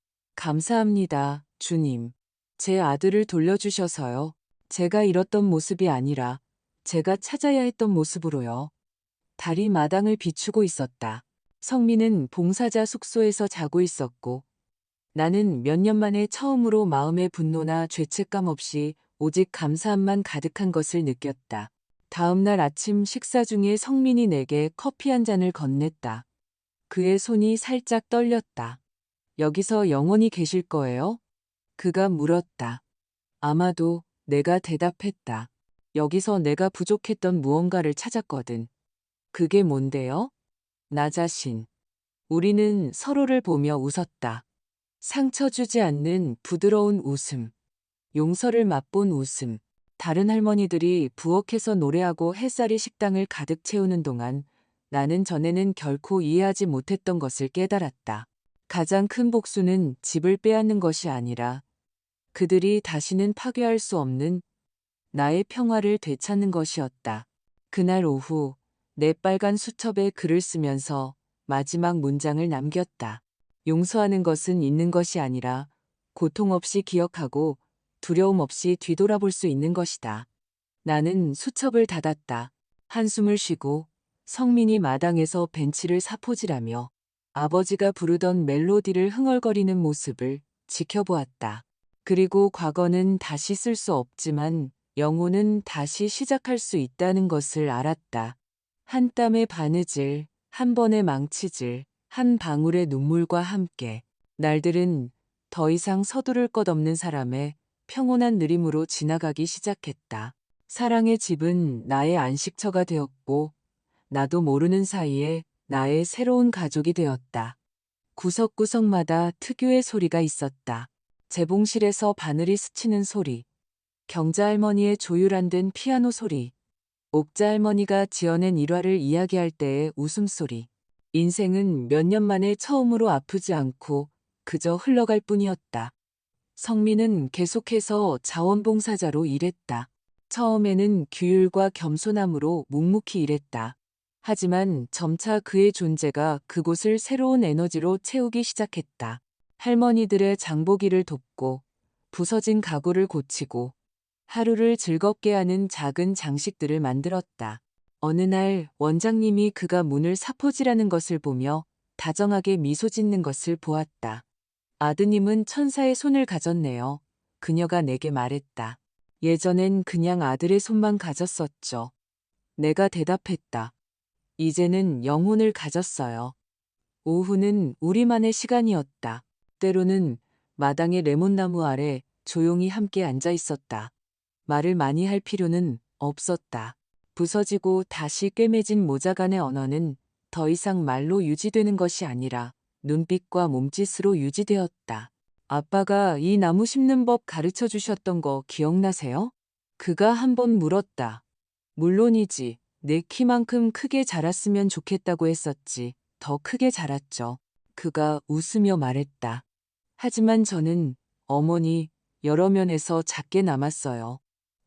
감사합니다, 주님. 제 아들을 돌려주셔서요. 제가 잃었던 모습이 아니라 제가 찾아야 했던 모습으로요. 달이 마당을 비추고 있었다. 성민은 봉사자 숙소에서 자고 있었고 나는 몇 년 만에 처음으로 마음의 분노나 죄책감 없이 오직 감사함만 가득한 것을 느꼈다. 다음 날 아침 식사 중에 성민이 내게 커피 한 잔을 건넸다. 그의 손이 살짝 떨렸다. 여기서 영원히 계실 거예요? 그가 물었다. 아마도. 내가 대답했다. 여기서 내가 부족했던 무언가를 찾았거든. 그게 뭔데요? 나 자신. 우리는 서로를 보며 웃었다. 상처 주지 않는 부드러운 웃음. 용서를 맛본 웃음. 다른 할머니들이 부엌에서 노래하고 햇살이 식당을 가득 채우는 동안 나는 전에는 결코 이해하지 못했던 것을 깨달았다. 가장 큰 복수는 집을 빼앗는 것이 아니라 그들이 다시는 파괴할 수 없는 나의 평화를 되찾는 것이었다. 그날 오후 내 빨간 수첩에 글을 쓰면서 마지막 문장을 남겼다. 용서하는 것은 있는 것이 아니라 고통 없이 기억하고 두려움 없이 뒤돌아볼 수 있는 것이다. 나는 수첩을 닫았다. 한숨을 쉬고 성민이 마당에서 벤치를 사포질하며 아버지가 부르던 멜로디를 흥얼거리는 모습을 지켜보았다. 그리고 과거는 다시 쓸 수 없지만 영혼은 다시 시작할 수 있다는 것을 알았다. 한 땀의 바느질, 한 번의 망치질, 한 방울의 눈물과 함께 날들은 더 이상 서두를 것 없는 사람의 평온한 느림으로 지나가기 시작했다. 사랑의 집은 나의 안식처가 되었고 나도 모르는 사이에 나의 새로운 가족이 되었다. 구석구석마다 특유의 소리가 있었다. 재봉실에서 바늘이 스치는 소리, 경자 할머니의 조율 안 된 피아노 소리, 옥자 할머니가 지어낸 일화를 이야기할 때의 웃음소리. 인생은 몇 년 만에 처음으로 아프지 않고 그저 흘러갈 뿐이었다. 성민은 계속해서 자원봉사자로 일했다. 처음에는 규율과 겸손함으로 묵묵히 일했다. 하지만 점차 그의 존재가 그곳을 새로운 에너지로 채우기 시작했다. 할머니들의 장보기를 돕고 부서진 가구를 고치고 하루를 즐겁게 하는 작은 장식들을 만들었다. 어느 날 원장님이 그가 문을 사포질하는 것을 보며 다정하게 미소 짓는 것을 보았다. 아드님은 천사의 손을 가졌네요. 그녀가 내게 말했다. 예전엔 그냥 아들의 손만 가졌었죠. 내가 대답했다. 이제는 영혼을 가졌어요. 오후는 우리만의 시간이었다. 때로는 마당의 레몬나무 아래 조용히 함께 앉아 있었다. 말을 많이 할 필요는 없었다. 부서지고 다시 꿰매진 모자간의 언어는 더 이상 말로 유지되는 것이 아니라 눈빛과 몸짓으로 유지되었다. 아빠가 이 나무 심는 법 가르쳐 주셨던 거 기억나세요? 그가 한번 물었다. 물론이지. 내 키만큼 크게 자랐으면 좋겠다고 했었지. 더 크게 자랐죠. 그가 웃으며 말했다. 하지만 저는 어머니 여러 면에서 작게 남았어요.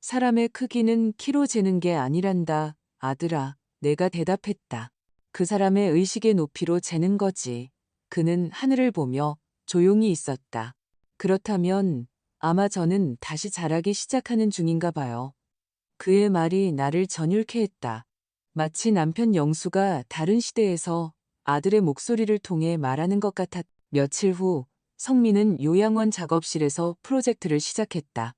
사람의 크기는 키로 재는 게 아니란다, 아들아. 내가 대답했다. 그 사람의 의식의 높이로 재는 거지. 그는 하늘을 보며 조용히 있었다. 그렇다면 아마 저는 다시 자라기 시작하는 중인가 봐요. 그의 말이 나를 전율케 했다. 마치 남편 영수가 다른 시대에서 아들의 목소리를 통해 말하는 것 같았다. 며칠 후 성민은 요양원 작업실에서 프로젝트를 시작했다.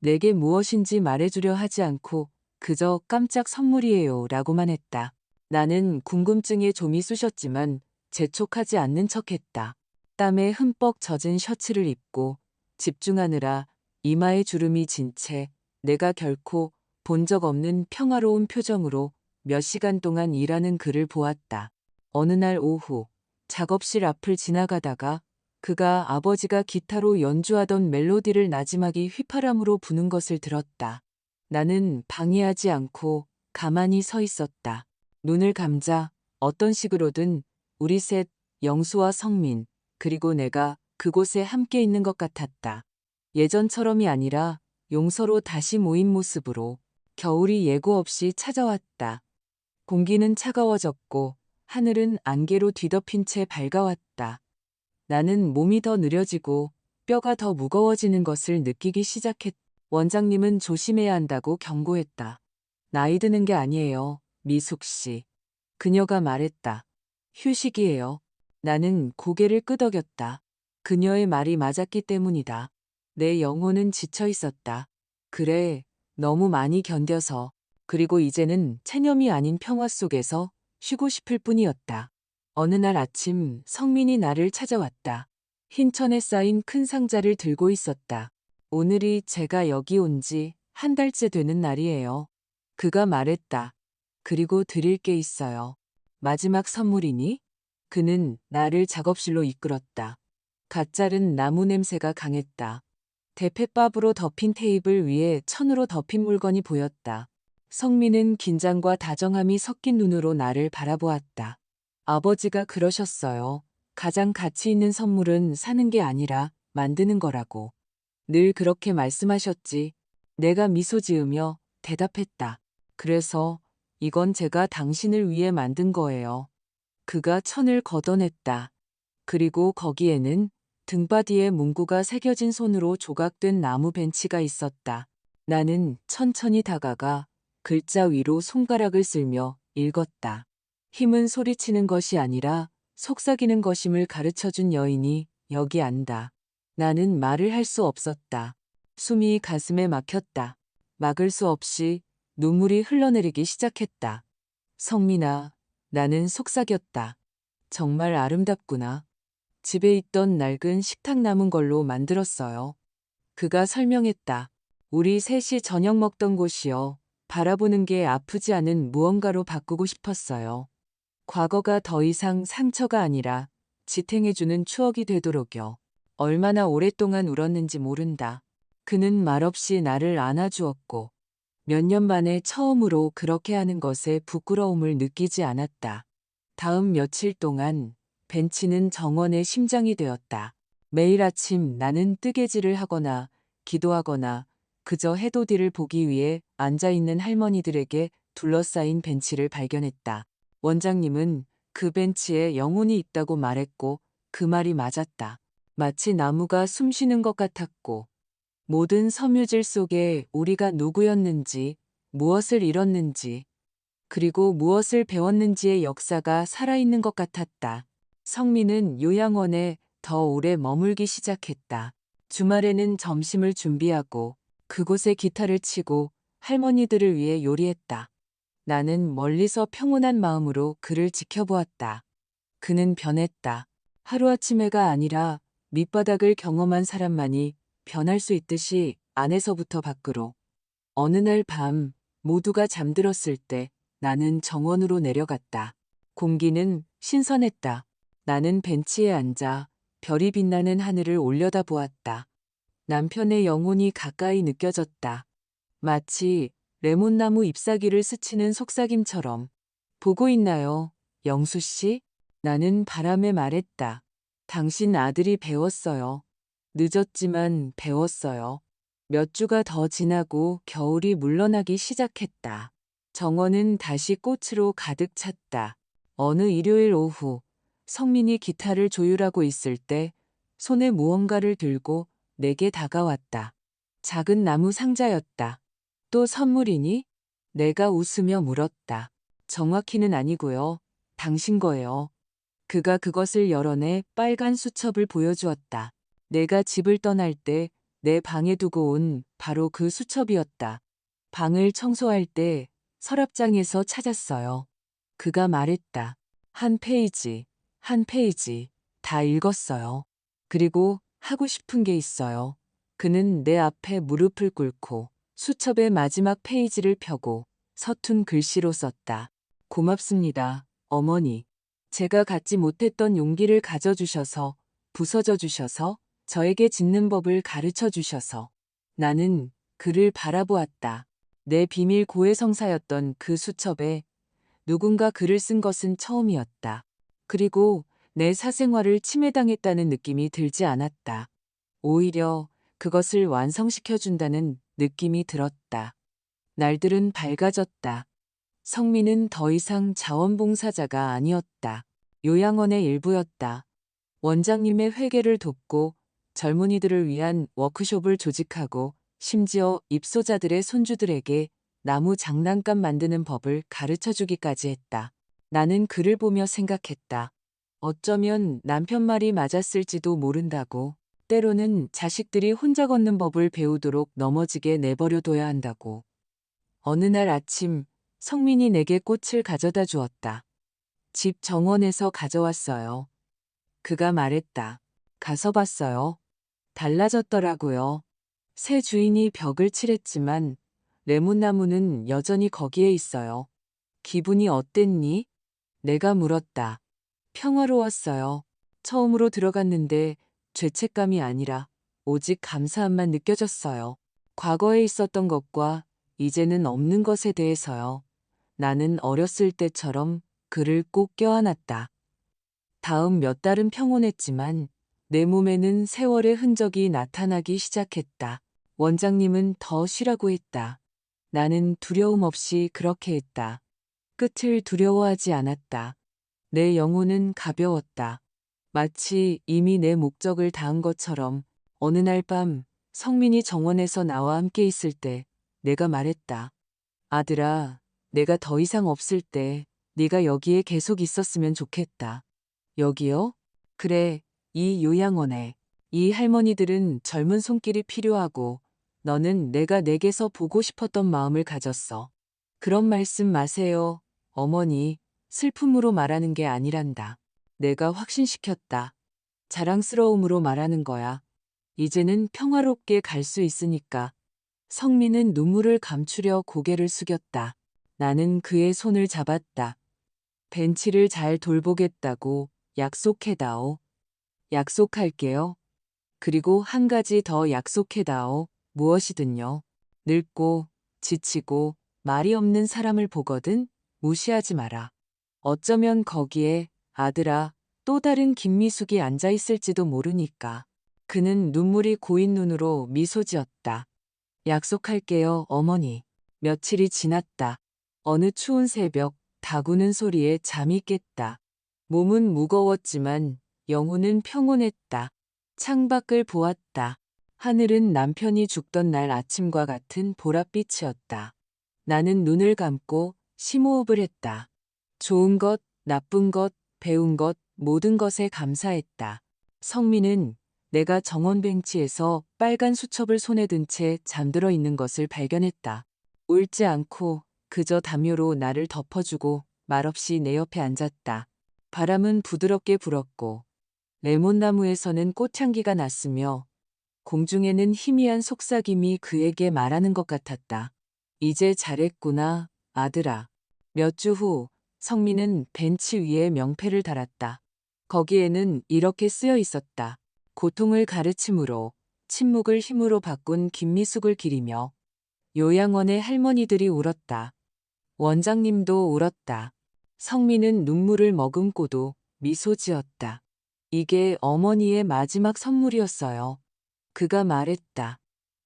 내게 무엇인지 말해주려 하지 않고 그저 깜짝 선물이에요 라고만 했다. 나는 궁금증에 좀이 쑤셨지만 재촉하지 않는 척했다. 땀에 흠뻑 젖은 셔츠를 입고 집중하느라 이마에 주름이 진 채 내가 결코 본 적 없는 평화로운 표정으로 몇 시간 동안 일하는 그를 보았다. 어느 날 오후 작업실 앞을 지나가다가 그가 아버지가 기타로 연주하던 멜로디를 나지막이 휘파람으로 부는 것을 들었다. 나는 방해하지 않고 가만히 서 있었다. 눈을 감자 어떤 식으로든 우리 셋, 영수와 성민, 그리고 내가 그곳에 함께 있는 것 같았다. 예전처럼이 아니라 용서로 다시 모인 모습으로 겨울이 예고 없이 찾아왔다. 공기는 차가워졌고 하늘은 안개로 뒤덮인 채 밝아왔다. 나는 몸이 더 느려지고 뼈가 더 무거워지는 것을 느끼기 시작했다. 원장님은 조심해야 한다고 경고했다. 나이 드는 게 아니에요, 미숙 씨. 그녀가 말했다. 휴식이에요. 나는 고개를 끄덕였다. 그녀의 말이 맞았기 때문이다. 내 영혼은 지쳐 있었다. 그래, 너무 많이 견뎌서. 그리고 이제는 체념이 아닌 평화 속에서 쉬고 싶을 뿐이었다. 어느 날 아침 성민이 나를 찾아왔다. 흰 천에 쌓인 큰 상자를 들고 있었다. 오늘이 제가 여기 온 지 한 달째 되는 날이에요. 그가 말했다. 그리고 드릴 게 있어요. 마지막 선물이니? 그는 나를 작업실로 이끌었다. 갓 자른 나무 냄새가 강했다. 대패밥으로 덮인 테이블 위에 천으로 덮인 물건이 보였다. 성민은 긴장과 다정함이 섞인 눈으로 나를 바라보았다. 아버지가 그러셨어요. 가장 가치 있는 선물은 사는 게 아니라 만드는 거라고. 늘 그렇게 말씀하셨지. 내가 미소 지으며 대답했다. 그래서 이건 제가 당신을 위해 만든 거예요. 그가 천을 걷어냈다. 그리고 거기에는 등받이에 문구가 새겨진 손으로 조각된 나무 벤치가 있었다. 나는 천천히 다가가 글자 위로 손가락을 쓸며 읽었다. 힘은 소리치는 것이 아니라 속삭이는 것임을 가르쳐준 여인이 여기 안다. 나는 말을 할 수 없었다. 숨이 가슴에 막혔다. 막을 수 없이 눈물이 흘러내리기 시작했다. 성민아, 나는 속삭였다. 정말 아름답구나. 집에 있던 낡은 식탁 남은 걸로 만들었어요. 그가 설명했다. 우리 셋이 저녁 먹던 곳이요. 바라보는 게 아프지 않은 무언가로 바꾸고 싶었어요. 과거가 더 이상 상처가 아니라 지탱해주는 추억이 되도록요. 얼마나 오랫동안 울었는지 모른다. 그는 말없이 나를 안아주었고 몇 년 만에 처음으로 그렇게 하는 것에 부끄러움을 느끼지 않았다. 다음 며칠 동안 벤치는 정원의 심장이 되었다. 매일 아침 나는 뜨개질을 하거나 기도하거나 그저 해돋이를 보기 위해 앉아있는 할머니들에게 둘러싸인 벤치를 발견했다. 원장님은 그 벤치에 영혼이 있다고 말했고 그 말이 맞았다. 마치 나무가 숨쉬는 것 같았고 모든 섬유질 속에 우리가 누구였는지, 무엇을 잃었는지, 그리고 무엇을 배웠는지의 역사가 살아있는 것 같았다. 성민은 요양원에 더 오래 머물기 시작했다. 주말에는 점심을 준비하고 그곳에 기타를 치고 할머니들을 위해 요리했다. 나는 멀리서 평온한 마음으로 그를 지켜보았다. 그는 변했다. 하루아침에가 아니라 밑바닥을 경험한 사람만이 변할 수 있듯이 안에서부터 밖으로. 어느 날 밤 모두가 잠들었을 때 나는 정원으로 내려갔다. 공기는 신선했다. 나는 벤치에 앉아 별이 빛나는 하늘을 올려다보았다. 남편의 영혼이 가까이 느껴졌다. 마치 레몬나무 잎사귀를 스치는 속삭임처럼. 보고 있나요, 영수 씨? 나는 바람에 말했다. 당신 아들이 배웠어요. 늦었지만 배웠어요. 몇 주가 더 지나고 겨울이 물러나기 시작했다. 정원은 다시 꽃으로 가득 찼다. 어느 일요일 오후, 성민이 기타를 조율하고 있을 때 손에 무언가를 들고 내게 다가왔다. 작은 나무 상자였다. 또 선물이니? 내가 웃으며 물었다. 정확히는 아니고요. 당신 거예요. 그가 그것을 열어내 빨간 수첩을 보여주었다. 내가 집을 떠날 때 내 방에 두고 온 바로 그 수첩이었다. 방을 청소할 때 서랍장에서 찾았어요. 그가 말했다. 한 페이지, 한 페이지 다 읽었어요. 그리고 하고 싶은 게 있어요. 그는 내 앞에 무릎을 꿇고 수첩의 마지막 페이지를 펴고 서툰 글씨로 썼다. 고맙습니다, 어머니. 제가 갖지 못했던 용기를 가져주셔서, 부서져 주셔서, 저에게 짓는 법을 가르쳐 주셔서. 나는 그를 바라보았다. 내 비밀 고해성사였던 그 수첩에 누군가 글을 쓴 것은 처음이었다. 그리고 내 사생활을 침해당했다는 느낌이 들지 않았다. 오히려 그것을 완성시켜준다는 느낌이 들었다. 날들은 밝아졌다. 성민은 더 이상 자원봉사자가 아니었다. 요양원의 일부였다. 원장님의 회계를 돕고 젊은이들을 위한 워크숍을 조직하고 심지어 입소자들의 손주들에게 나무 장난감 만드는 법을 가르쳐주기까지 했다. 나는 그를 보며 생각했다. 어쩌면 남편 말이 맞았을지도 모른다고. 때로는 자식들이 혼자 걷는 법을 배우도록 넘어지게 내버려둬야 한다고. 어느 날 아침 성민이 내게 꽃을 가져다 주었다. 집 정원에서 가져왔어요. 그가 말했다. 가서 봤어요. 달라졌더라고요. 새 주인이 벽을 칠했지만 레몬나무는 여전히 거기에 있어요. 기분이 어땠니? 내가 물었다. 평화로웠어요. 처음으로 들어갔는데 죄책감이 아니라 오직 감사함만 느껴졌어요. 과거에 있었던 것과 이제는 없는 것에 대해서요. 나는 어렸을 때처럼 그를 꼭 껴안았다. 다음 몇 달은 평온했지만 내 몸에는 세월의 흔적이 나타나기 시작했다. 원장님은 더 쉬라고 했다. 나는 두려움 없이 그렇게 했다. 끝을 두려워하지 않았다. 내 영혼은 가벼웠다. 마치 이미 내 목적을 다한 것처럼. 어느 날 밤 성민이 정원에서 나와 함께 있을 때 내가 말했다. 아들아, 내가 더 이상 없을 때 네가 여기에 계속 있었으면 좋겠다. 여기요? 그래, 이 요양원에. 이 할머니들은 젊은 손길이 필요하고 너는 내가 내게서 보고 싶었던 마음을 가졌어. 그런 말씀 마세요, 어머니. 슬픔으로 말하는 게 아니란다. 내가 확신시켰다. 자랑스러움으로 말하는 거야. 이제는 평화롭게 갈 수 있으니까. 성민은 눈물을 감추려 고개를 숙였다. 나는 그의 손을 잡았다. 벤치를 잘 돌보겠다고 약속해다오. 약속할게요. 그리고 한 가지 더 약속해다오. 무엇이든요. 늙고 지치고 말이 없는 사람을 보거든 무시하지 마라. 어쩌면 거기에 아들아 또 다른 김미숙이 앉아 있을지도 모르니까. 그는 눈물이 고인 눈으로 미소 지었다. 약속할게요, 어머니. 며칠이 지났다. 어느 추운 새벽 다구는 소리에 잠이 깼다. 몸은 무거웠지만 영혼은 평온했다. 창밖을 보았다. 하늘은 남편이 죽던 날 아침과 같은 보랏빛이었다. 나는 눈을 감고 심호흡을 했다. 좋은 것, 나쁜 것, 배운 것, 모든 것에 감사했다. 성민은 내가 정원 벤치에서 빨간 수첩을 손에 든 채 잠들어 있는 것을 발견했다. 울지 않고 그저 담요로 나를 덮어주고 말없이 내 옆에 앉았다. 바람은 부드럽게 불었고 레몬나무에서는 꽃향기가 났으며 공중에는 희미한 속삭임이 그에게 말하는 것 같았다. 이제 잘했구나, 아들아. 몇 주 후 성민은 벤치 위에 명패를 달았다. 거기에는 이렇게 쓰여 있었다. 고통을 가르침으로 침묵을 힘으로 바꾼 김미숙을 기리며. 요양원의 할머니들이 울었다. 원장님도 울었다. 성민은 눈물을 머금고도 미소 지었다. 이게 어머니의 마지막 선물이었어요. 그가 말했다.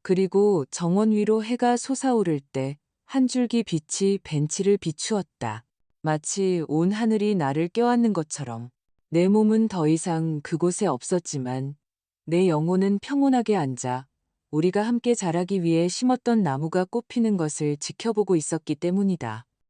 그리고 정원 위로 해가 솟아오를 때 한 줄기 빛이 벤치를 비추었다. 마치 온 하늘이 나를 껴안는 것처럼. 내 몸은 더 이상 그곳에 없었지만 내 영혼은 평온하게 앉아 우리가 함께 자라기 위해 심었던 나무가 꽃피는 것을 지켜보고 있었기 때문이다.